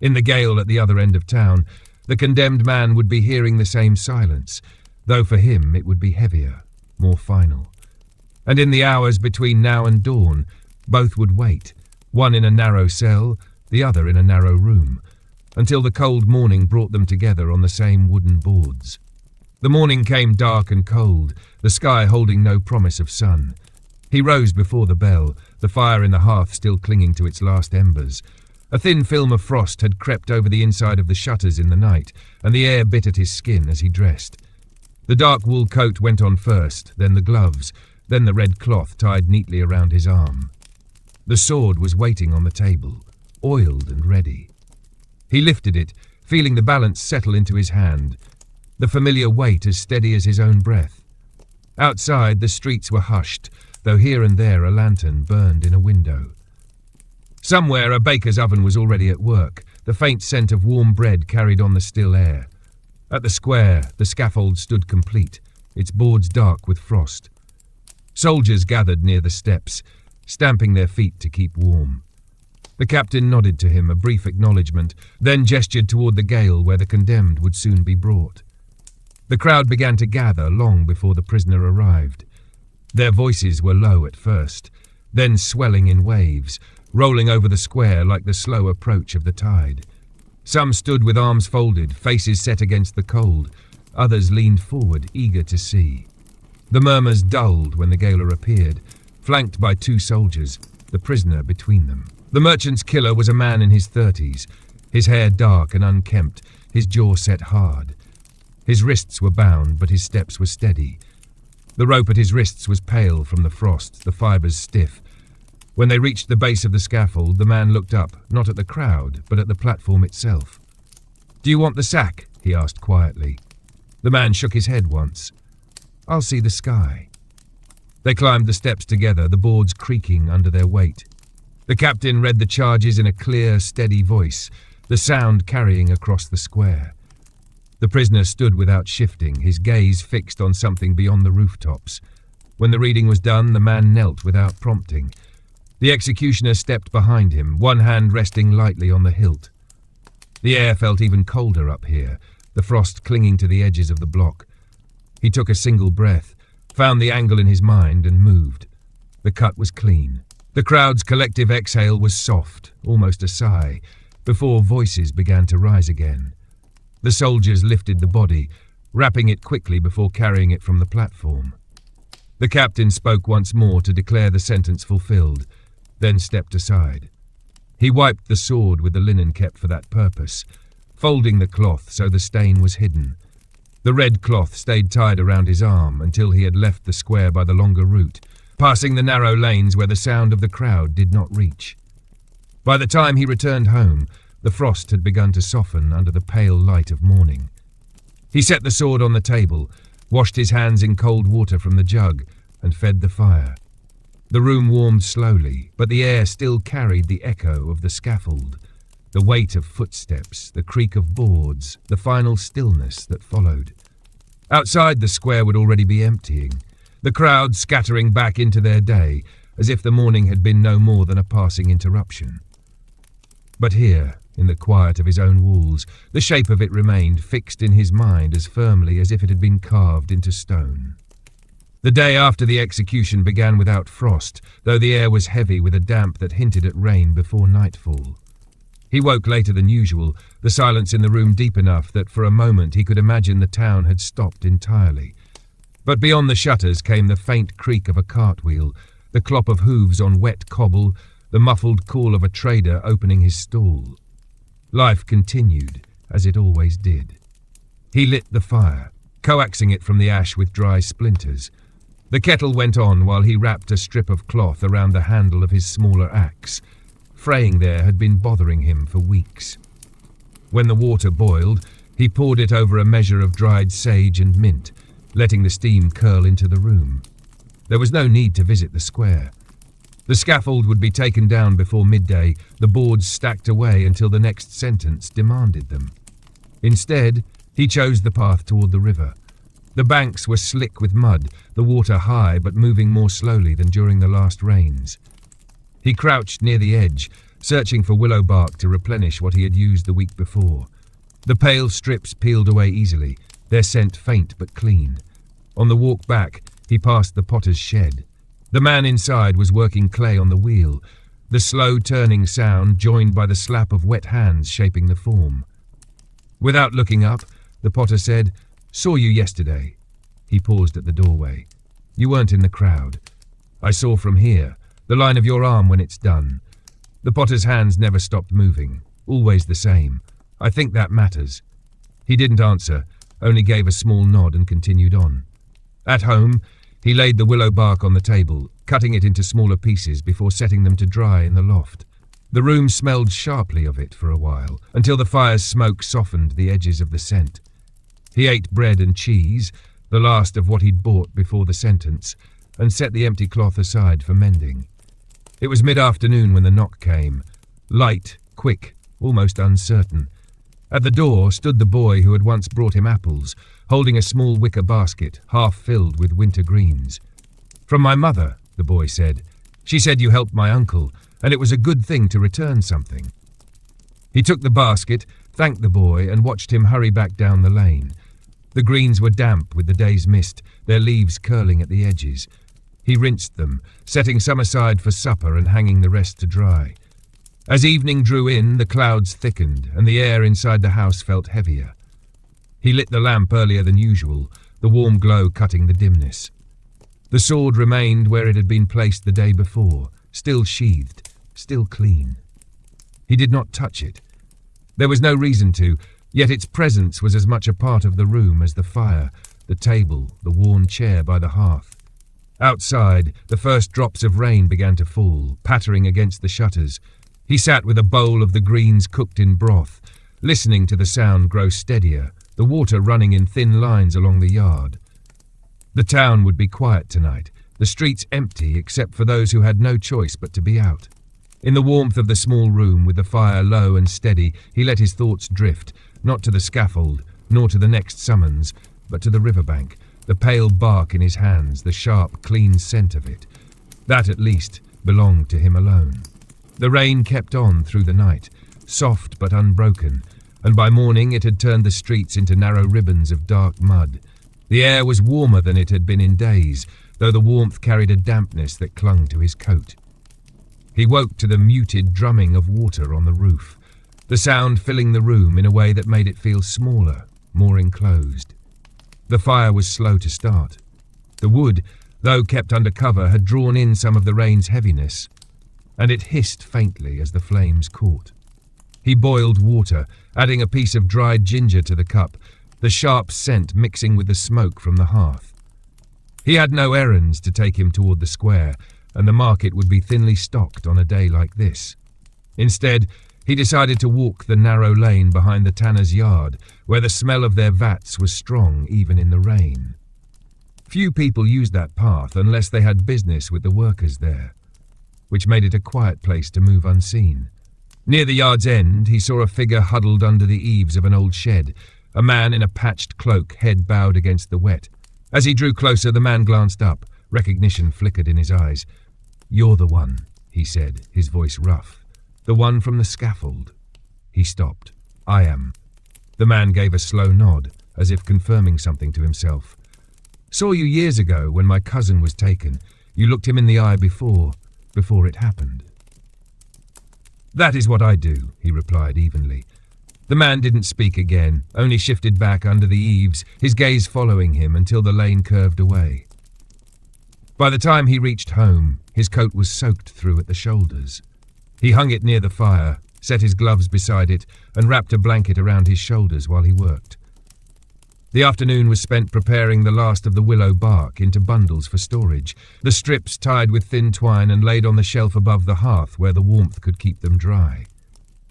in the gale at the other end of town, the condemned man would be hearing the same silence, though for him it would be heavier, more final. And in the hours between now and dawn, both would wait, one in a narrow cell, the other in a narrow room, until the cold morning brought them together on the same wooden boards. The morning came dark and cold, the sky holding no promise of sun. He rose before the bell, the fire in the hearth still clinging to its last embers. A thin film of frost had crept over the inside of the shutters in the night, and the air bit at his skin as he dressed. The dark wool coat went on first, then the gloves, then the red cloth tied neatly around his arm. The sword was waiting on the table, oiled and ready. He lifted it, feeling the balance settle into his hand. the familiar weight as steady as his own breath. Outside, the streets were hushed, though here and there a lantern burned in a window. Somewhere a baker's oven was already at work, the faint scent of warm bread carried on the still air. At the square, the scaffold stood complete, its boards dark with frost. Soldiers gathered near the steps, stamping their feet to keep warm. The captain nodded to him, a brief acknowledgement, then gestured toward the gale where the condemned would soon be brought. The crowd began to gather long before the prisoner arrived. Their voices were low at first, then swelling in waves, rolling over the square like the slow approach of the tide. Some stood with arms folded, faces set against the cold. Others leaned forward, eager to see. The murmurs dulled when the gaoler appeared, flanked by 2 soldiers, the prisoner between them. The merchant's killer was a man in his 30s, his hair dark and unkempt, his jaw set hard. His wrists were bound, but his steps were steady. The rope at his wrists was pale from the frost, the fibres stiff. When they reached the base of the scaffold, the man looked up, not at the crowd, but at the platform itself. "Do you want the sack?" he asked quietly. The man shook his head once. "I'll see the sky." They climbed the steps together, the boards creaking under their weight. The captain read the charges in a clear, steady voice, the sound carrying across the square. The prisoner stood without shifting, his gaze fixed on something beyond the rooftops. When the reading was done, the man knelt without prompting. The executioner stepped behind him, one hand resting lightly on the hilt. The air felt even colder up here, the frost clinging to the edges of the block. He took a single breath, found the angle in his mind, and moved. The cut was clean. The crowd's collective exhale was soft, almost a sigh, before voices began to rise again. The soldiers lifted the body, wrapping it quickly before carrying it from the platform. The captain spoke once more to declare the sentence fulfilled, then stepped aside. He wiped the sword with the linen kept for that purpose, folding the cloth so the stain was hidden. The red cloth stayed tied around his arm until he had left the square by the longer route, passing the narrow lanes where the sound of the crowd did not reach. By the time he returned home, the frost had begun to soften under the pale light of morning. He set the sword on the table, washed his hands in cold water from the jug, and fed the fire. The room warmed slowly, but the air still carried the echo of the scaffold, the weight of footsteps, the creak of boards, the final stillness that followed. Outside, the square would already be emptying, the crowd scattering back into their day, as if the morning had been no more than a passing interruption. But here, in the quiet of his own walls, the shape of it remained fixed in his mind as firmly as if it had been carved into stone. The day after the execution began without frost, though the air was heavy with a damp that hinted at rain before nightfall. He woke later than usual, the silence in the room deep enough that for a moment he could imagine the town had stopped entirely. But beyond the shutters came the faint creak of a cartwheel, the clop of hooves on wet cobble, the muffled call of a trader opening his stall. Life continued, as it always did. He lit the fire, coaxing it from the ash with dry splinters. The kettle went on while he wrapped a strip of cloth around the handle of his smaller axe. Fraying there had been bothering him for weeks. When the water boiled, he poured it over a measure of dried sage and mint, letting the steam curl into the room. There was no need to visit the square. The scaffold would be taken down before midday, the boards stacked away until the next sentence demanded them. Instead, he chose the path toward the river. The banks were slick with mud, the water high but moving more slowly than during the last rains. He crouched near the edge, searching for willow bark to replenish what he had used the week before. The pale strips peeled away easily, their scent faint but clean. On the walk back, he passed the potter's shed. The man inside was working clay on the wheel, the slow turning sound joined by the slap of wet hands shaping the form. Without looking up, the potter said, "Saw you yesterday." He paused at the doorway. "You weren't in the crowd. I saw from here, the line of your arm when it's done." The potter's hands never stopped moving, always the same. "I think that matters." He didn't answer, only gave a small nod and continued on. At home, he laid the willow bark on the table, cutting it into smaller pieces before setting them to dry in the loft. The room smelled sharply of it for a while, until the fire's smoke softened the edges of the scent. He ate bread and cheese, the last of what he'd bought before the sentence, and set the empty cloth aside for mending. It was mid-afternoon when the knock came. Light, quick, almost uncertain. At the door stood the boy who had once brought him apples, holding a small wicker basket, half filled with winter greens. "From my mother," the boy said. "She said you helped my uncle, and it was a good thing to return something." He took the basket, thanked the boy, and watched him hurry back down the lane. The greens were damp with the day's mist, their leaves curling at the edges. He rinsed them, setting some aside for supper and hanging the rest to dry. As evening drew in, the clouds thickened, and the air inside the house felt heavier. He lit the lamp earlier than usual, the warm glow cutting the dimness. The sword remained where it had been placed the day before, still sheathed, still clean. He did not touch it. There was no reason to, yet its presence was as much a part of the room as the fire, the table, the worn chair by the hearth. Outside, the first drops of rain began to fall, pattering against the shutters. He sat with a bowl of the greens cooked in broth, listening to the sound grow steadier, the water running in thin lines along the yard. The town would be quiet tonight, the streets empty except for those who had no choice but to be out. In the warmth of the small room, with the fire low and steady, he let his thoughts drift, not to the scaffold, nor to the next summons, but to the riverbank, the pale bark in his hands, the sharp, clean scent of it. That, at least, belonged to him alone. The rain kept on through the night, soft but unbroken, and by morning it had turned the streets into narrow ribbons of dark mud. The air was warmer than it had been in days, though the warmth carried a dampness that clung to his coat. He woke to the muted drumming of water on the roof, the sound filling the room in a way that made it feel smaller, more enclosed. The fire was slow to start. The wood, though kept under cover, had drawn in some of the rain's heaviness, and it hissed faintly as the flames caught. He boiled water, adding a piece of dried ginger to the cup, the sharp scent mixing with the smoke from the hearth. He had no errands to take him toward the square, and the market would be thinly stocked on a day like this. Instead, he decided to walk the narrow lane behind the tanner's yard, where the smell of their vats was strong even in the rain. Few people used that path unless they had business with the workers there, which made it a quiet place to move unseen. Near the yard's end, he saw a figure huddled under the eaves of an old shed, a man in a patched cloak, head bowed against the wet. As he drew closer, the man glanced up. Recognition flickered in his eyes. "You're the one," he said, his voice rough. "The one from the scaffold." He stopped. "I am." The man gave a slow nod, as if confirming something to himself. "Saw you years ago when my cousin was taken. You looked him in the eye before it happened." "That is what I do," he replied evenly. The man didn't speak again, only shifted back under the eaves, his gaze following him until the lane curved away. By the time he reached home, his coat was soaked through at the shoulders. He hung it near the fire, set his gloves beside it, and wrapped a blanket around his shoulders while he worked. The afternoon was spent preparing the last of the willow bark into bundles for storage, the strips tied with thin twine and laid on the shelf above the hearth where the warmth could keep them dry.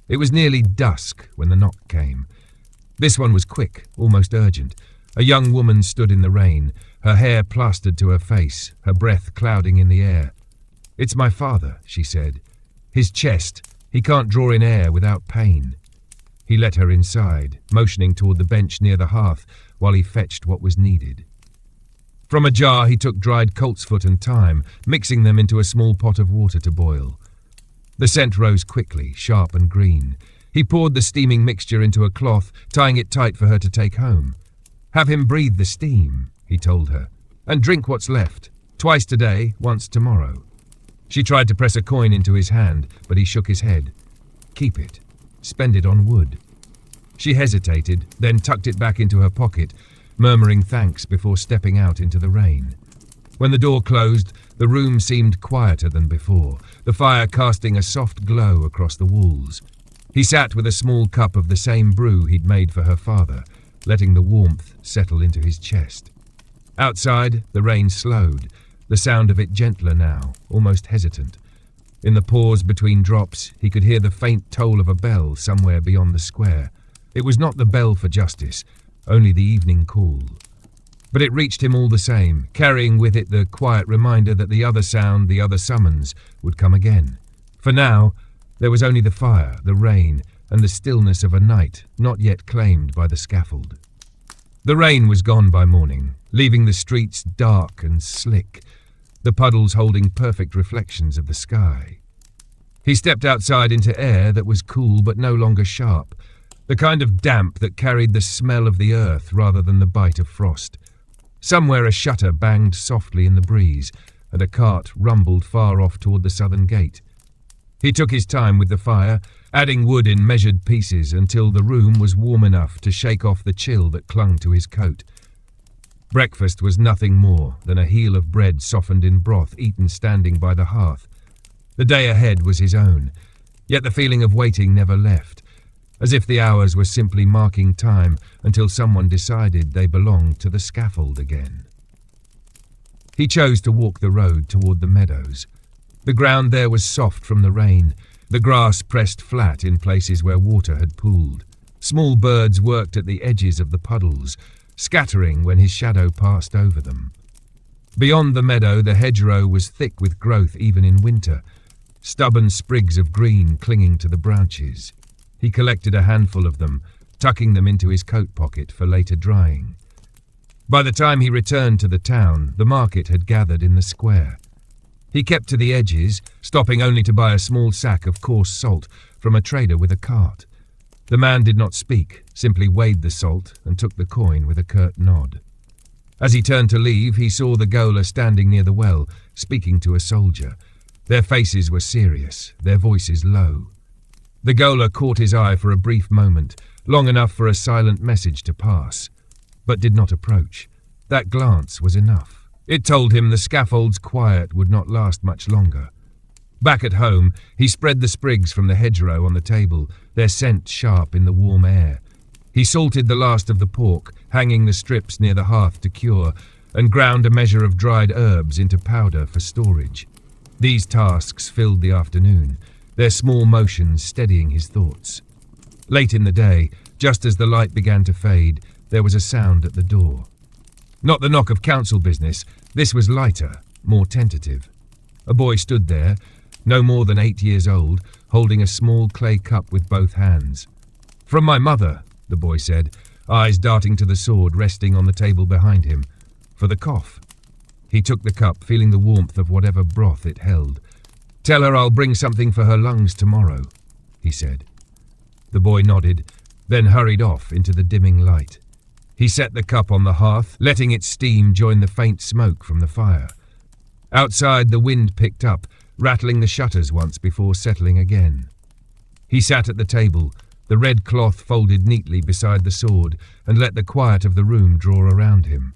It was nearly dusk when the knock came. This one was quick, almost urgent. A young woman stood in the rain, her hair plastered to her face, her breath clouding in the air. "It's my father," she said. "His chest. He can't draw in air without pain." He let her inside, motioning toward the bench near the hearth while he fetched what was needed. From a jar he took dried coltsfoot and thyme, mixing them into a small pot of water to boil. The scent rose quickly, sharp and green. He poured the steaming mixture into a cloth, tying it tight for her to take home. "Have him breathe the steam," he told her, "and drink what's left. Twice today, once tomorrow." She tried to press a coin into his hand, but he shook his head. "Keep it. Spend it on wood." She hesitated, then tucked it back into her pocket, murmuring thanks before stepping out into the rain. When the door closed, the room seemed quieter than before, the fire casting a soft glow across the walls. He sat with a small cup of the same brew he'd made for her father, letting the warmth settle into his chest. Outside, the rain slowed, the sound of it gentler now, almost hesitant. In the pause between drops, he could hear the faint toll of a bell somewhere beyond the square. It was not the bell for justice, only the evening call. But it reached him all the same, carrying with it the quiet reminder that the other sound, the other summons, would come again. For now, there was only the fire, the rain, and the stillness of a night not yet claimed by the scaffold. The rain was gone by morning, leaving the streets dark and slick, the puddles holding perfect reflections of the sky. He stepped outside into air that was cool but no longer sharp, the kind of damp that carried the smell of the earth rather than the bite of frost. Somewhere a shutter banged softly in the breeze, and a cart rumbled far off toward the southern gate. He took his time with the fire, adding wood in measured pieces until the room was warm enough to shake off the chill that clung to his coat. Breakfast was nothing more than a heel of bread softened in broth eaten standing by the hearth. The day ahead was his own, yet the feeling of waiting never left, as if the hours were simply marking time until someone decided they belonged to the scaffold again. He chose to walk the road toward the meadows. The ground there was soft from the rain, the grass pressed flat in places where water had pooled. Small birds worked at the edges of the puddles, scattering when his shadow passed over them. Beyond the meadow, the hedgerow was thick with growth even in winter, stubborn sprigs of green clinging to the branches. He collected a handful of them, tucking them into his coat pocket for later drying. By the time he returned to the town, the market had gathered in the square. He kept to the edges, stopping only to buy a small sack of coarse salt from a trader with a cart. The man did not speak, simply weighed the salt and took the coin with a curt nod. As he turned to leave, he saw the gaoler standing near the well, speaking to a soldier. Their faces were serious, their voices low. The gaoler caught his eye for a brief moment, long enough for a silent message to pass, but did not approach. That glance was enough. It told him the scaffold's quiet would not last much longer. Back at home, he spread the sprigs from the hedgerow on the table, their scent sharp in the warm air. He salted the last of the pork, hanging the strips near the hearth to cure, and ground a measure of dried herbs into powder for storage. These tasks filled the afternoon, their small motions steadying his thoughts. Late in the day, just as the light began to fade, there was a sound at the door. Not the knock of council business, this was lighter, more tentative. A boy stood there, no more than 8 years old, holding a small clay cup with both hands. "From my mother," the boy said, eyes darting to the sword resting on the table behind him. "For the cough." He took the cup, feeling the warmth of whatever broth it held. "Tell her I'll bring something for her lungs tomorrow," he said. The boy nodded, then hurried off into the dimming light. He set the cup on the hearth, letting its steam join the faint smoke from the fire. Outside, the wind picked up, rattling the shutters once before settling again. He sat at the table, the red cloth folded neatly beside the sword, and let the quiet of the room draw around him.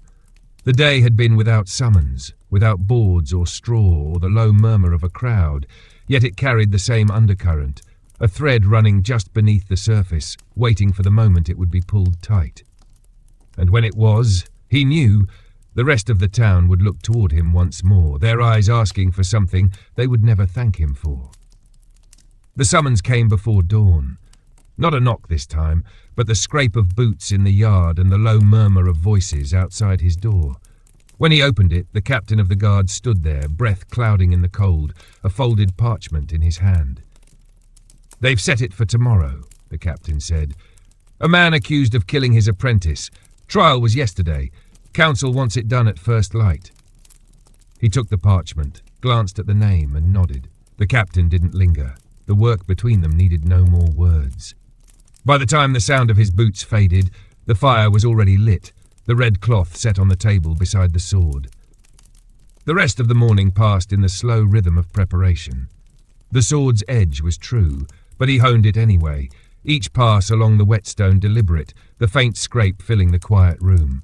The day had been without summons, without boards or straw or the low murmur of a crowd, yet it carried the same undercurrent, a thread running just beneath the surface, waiting for the moment it would be pulled tight. And when it was, he knew, the rest of the town would look toward him once more, their eyes asking for something they would never thank him for. The summons came before dawn. Not a knock this time, but the scrape of boots in the yard and the low murmur of voices outside his door. When he opened it, the captain of the guard stood there, breath clouding in the cold, a folded parchment in his hand. "They've set it for tomorrow," the captain said. "A man accused of killing his apprentice. Trial was yesterday. Council wants it done at first light." He took the parchment, glanced at the name and nodded. The captain didn't linger. The work between them needed no more words. By the time the sound of his boots faded, the fire was already lit, the red cloth set on the table beside the sword. The rest of the morning passed in the slow rhythm of preparation. The sword's edge was true, but he honed it anyway, each pass along the whetstone deliberate, the faint scrape filling the quiet room.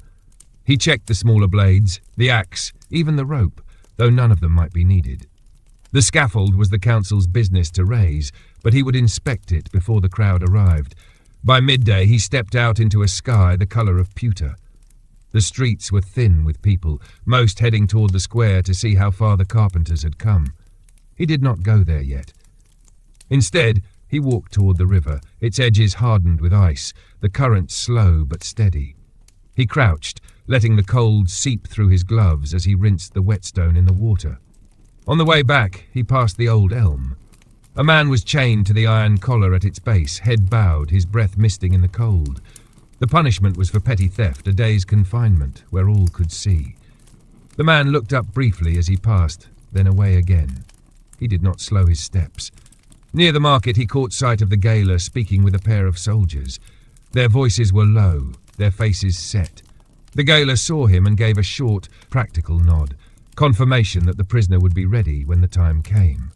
He checked the smaller blades, the axe, even the rope, though none of them might be needed. The scaffold was the council's business to raise, but he would inspect it before the crowd arrived. By midday he stepped out into a sky the colour of pewter. The streets were thin with people, most heading toward the square to see how far the carpenters had come. He did not go there yet. Instead, he walked toward the river, its edges hardened with ice, the current slow but steady. He crouched, letting the cold seep through his gloves as he rinsed the whetstone in the water. On the way back, he passed the old elm. A man was chained to the iron collar at its base, head bowed, his breath misting in the cold. The punishment was for petty theft, a day's confinement, where all could see. The man looked up briefly as he passed, then away again. He did not slow his steps. Near the market he caught sight of the gaoler speaking with a pair of soldiers. Their voices were low, their faces set. The gaoler saw him and gave a short, practical nod, confirmation that the prisoner would be ready when the time came.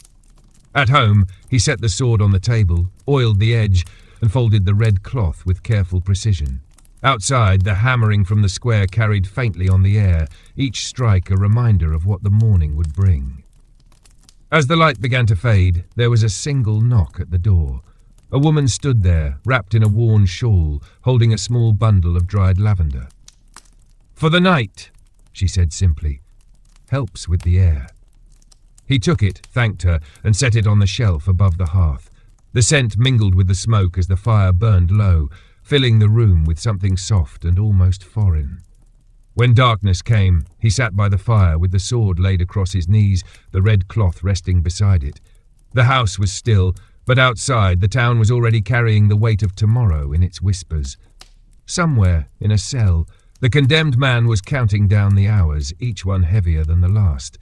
At home, he set the sword on the table, oiled the edge, and folded the red cloth with careful precision. Outside, the hammering from the square carried faintly on the air, each strike a reminder of what the morning would bring. As the light began to fade, there was a single knock at the door. A woman stood there, wrapped in a worn shawl, holding a small bundle of dried lavender. "For the night," she said simply. "Helps with the air." He took it, thanked her, and set it on the shelf above the hearth. The scent mingled with the smoke as the fire burned low, filling the room with something soft and almost foreign. When darkness came, he sat by the fire with the sword laid across his knees, the red cloth resting beside it. The house was still, but outside the town was already carrying the weight of tomorrow in its whispers. Somewhere, in a cell, the condemned man was counting down the hours, each one heavier than the last.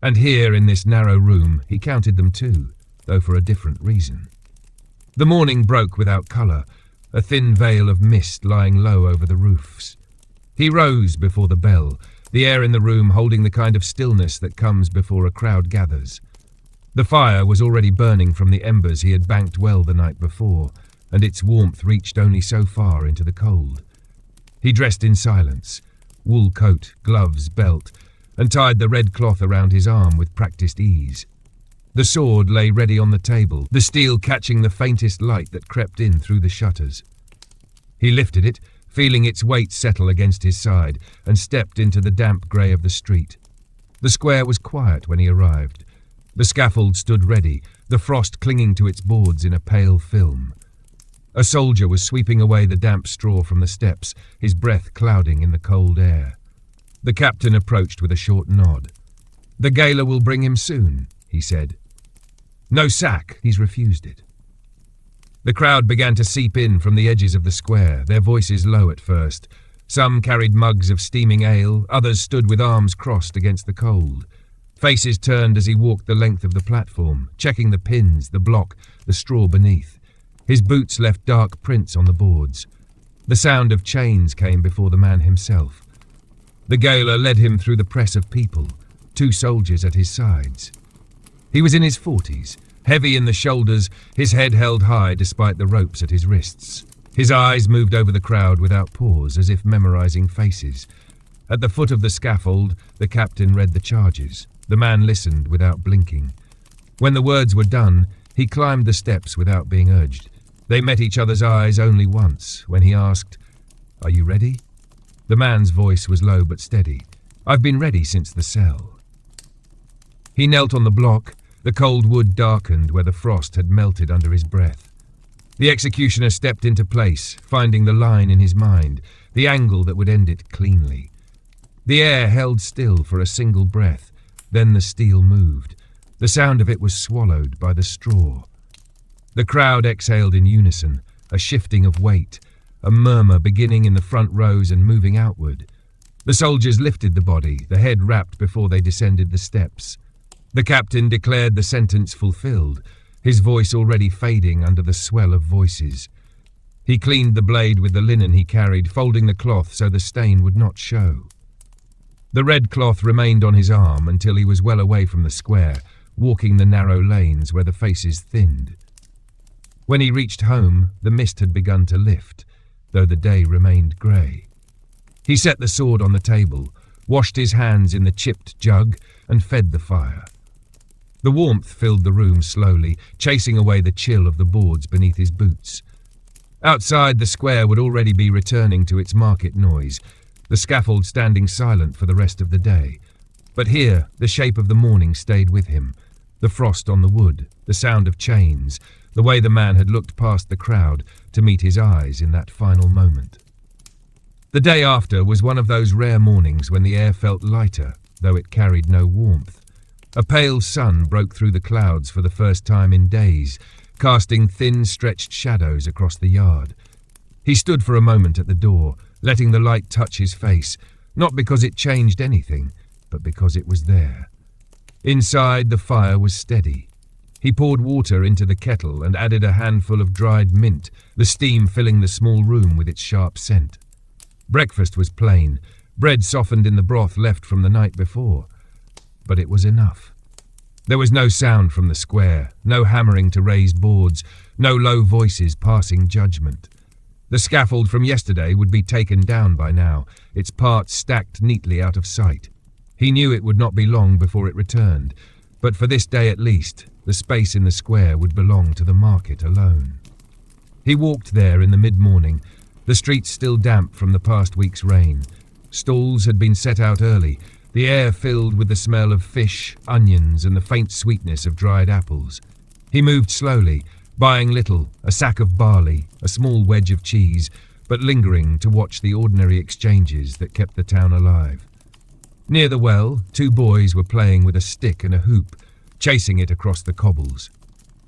And here, in this narrow room, he counted them too, though for a different reason. The morning broke without colour, a thin veil of mist lying low over the roofs. He rose before the bell, the air in the room holding the kind of stillness that comes before a crowd gathers. The fire was already burning from the embers he had banked well the night before, and its warmth reached only so far into the cold. He dressed in silence, wool coat, gloves, belt, and tied the red cloth around his arm with practiced ease. The sword lay ready on the table, the steel catching the faintest light that crept in through the shutters. He lifted it, feeling its weight settle against his side, and stepped into the damp grey of the street. The square was quiet when he arrived. The scaffold stood ready, the frost clinging to its boards in a pale film. A soldier was sweeping away the damp straw from the steps, his breath clouding in the cold air. The captain approached with a short nod. "The gaoler will bring him soon," he said. "No sack, he's refused it." The crowd began to seep in from the edges of the square, their voices low at first. Some carried mugs of steaming ale, others stood with arms crossed against the cold. Faces turned as he walked the length of the platform, checking the pins, the block, the straw beneath. His boots left dark prints on the boards. The sound of chains came before the man himself. The gaoler led him through the press of people, 2 soldiers at his sides. He was in his 40s, heavy in the shoulders, his head held high despite the ropes at his wrists. His eyes moved over the crowd without pause, as if memorizing faces. At the foot of the scaffold, the captain read the charges. The man listened without blinking. When the words were done, he climbed the steps without being urged. They met each other's eyes only once, when he asked, "Are you ready?" The man's voice was low but steady. "I've been ready since the cell." He knelt on the block. The cold wood darkened where the frost had melted under his breath. The executioner stepped into place, finding the line in his mind, the angle that would end it cleanly. The air held still for a single breath, then the steel moved. The sound of it was swallowed by the straw. The crowd exhaled in unison, a shifting of weight, a murmur beginning in the front rows and moving outward. The soldiers lifted the body, the head wrapped before they descended the steps. The captain declared the sentence fulfilled, his voice already fading under the swell of voices. He cleaned the blade with the linen he carried, folding the cloth so the stain would not show. The red cloth remained on his arm until he was well away from the square, walking the narrow lanes where the faces thinned. When he reached home, the mist had begun to lift, though the day remained grey. He set the sword on the table, washed his hands in the chipped jug, and fed the fire. The warmth filled the room slowly, chasing away the chill of the boards beneath his boots. Outside, the square would already be returning to its market noise, the scaffold standing silent for the rest of the day. But here, the shape of the morning stayed with him, the frost on the wood, the sound of chains, the way the man had looked past the crowd to meet his eyes in that final moment. The day after was one of those rare mornings when the air felt lighter, though it carried no warmth. A pale sun broke through the clouds for the first time in days, casting thin, stretched shadows across the yard. He stood for a moment at the door, letting the light touch his face, not because it changed anything, but because it was there. Inside, the fire was steady. He poured water into the kettle and added a handful of dried mint, the steam filling the small room with its sharp scent. Breakfast was plain, bread softened in the broth left from the night before. But it was enough. There was no sound from the square, no hammering to raised boards, no low voices passing judgment. The scaffold from yesterday would be taken down by now, its parts stacked neatly out of sight. He knew it would not be long before it returned, but for this day at least, the space in the square would belong to the market alone. He walked there in the mid-morning, the streets still damp from the past week's rain. Stalls had been set out early, the air filled with the smell of fish, onions, and the faint sweetness of dried apples. He moved slowly, buying little, a sack of barley, a small wedge of cheese, but lingering to watch the ordinary exchanges that kept the town alive. Near the well, two boys were playing with a stick and a hoop, chasing it across the cobbles.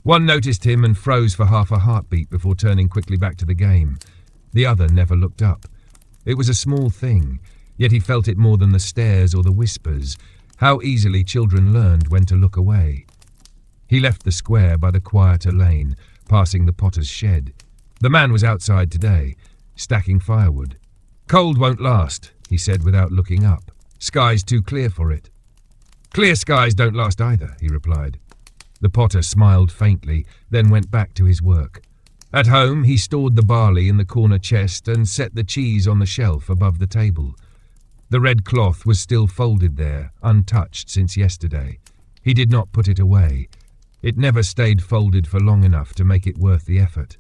One noticed him and froze for half a heartbeat before turning quickly back to the game. The other never looked up. It was a small thing, yet he felt it more than the stares or the whispers, how easily children learned when to look away. He left the square by the quieter lane, passing the potter's shed. The man was outside today, stacking firewood. "Cold won't last," he said without looking up. "Sky's too clear for it." "Clear skies don't last either," he replied. The potter smiled faintly, then went back to his work. At home, he stored the barley in the corner chest and set the cheese on the shelf above the table. The red cloth was still folded there, untouched since yesterday. He did not put it away. It never stayed folded for long enough to make it worth the effort.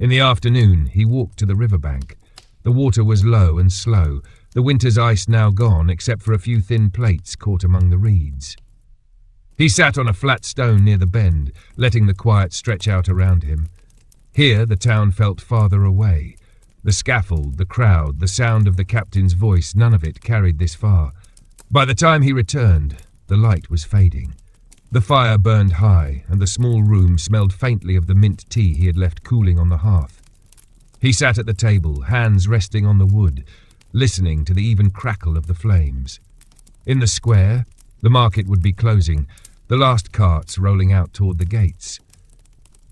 In the afternoon, he walked to the riverbank. The water was low and slow, the winter's ice now gone except for a few thin plates caught among the reeds. He sat on a flat stone near the bend, letting the quiet stretch out around him. Here the town felt farther away. The scaffold, the crowd, the sound of the captain's voice, none of it carried this far. By the time he returned, the light was fading. The fire burned high, and the small room smelled faintly of the mint tea he had left cooling on the hearth. He sat at the table, hands resting on the wood, listening to the even crackle of the flames. In the square, the market would be closing, the last carts rolling out toward the gates.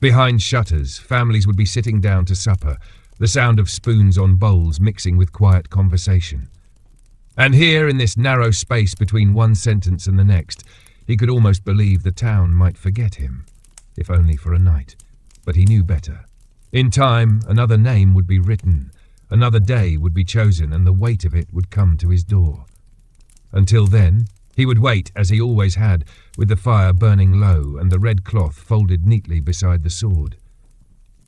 Behind shutters, families would be sitting down to supper, the sound of spoons on bowls mixing with quiet conversation. And here, in this narrow space between one sentence and the next, he could almost believe the town might forget him, if only for a night. But he knew better. In time, another name would be written, another day would be chosen, and the weight of it would come to his door. Until then, he would wait, as he always had, with the fire burning low and the red cloth folded neatly beside the sword.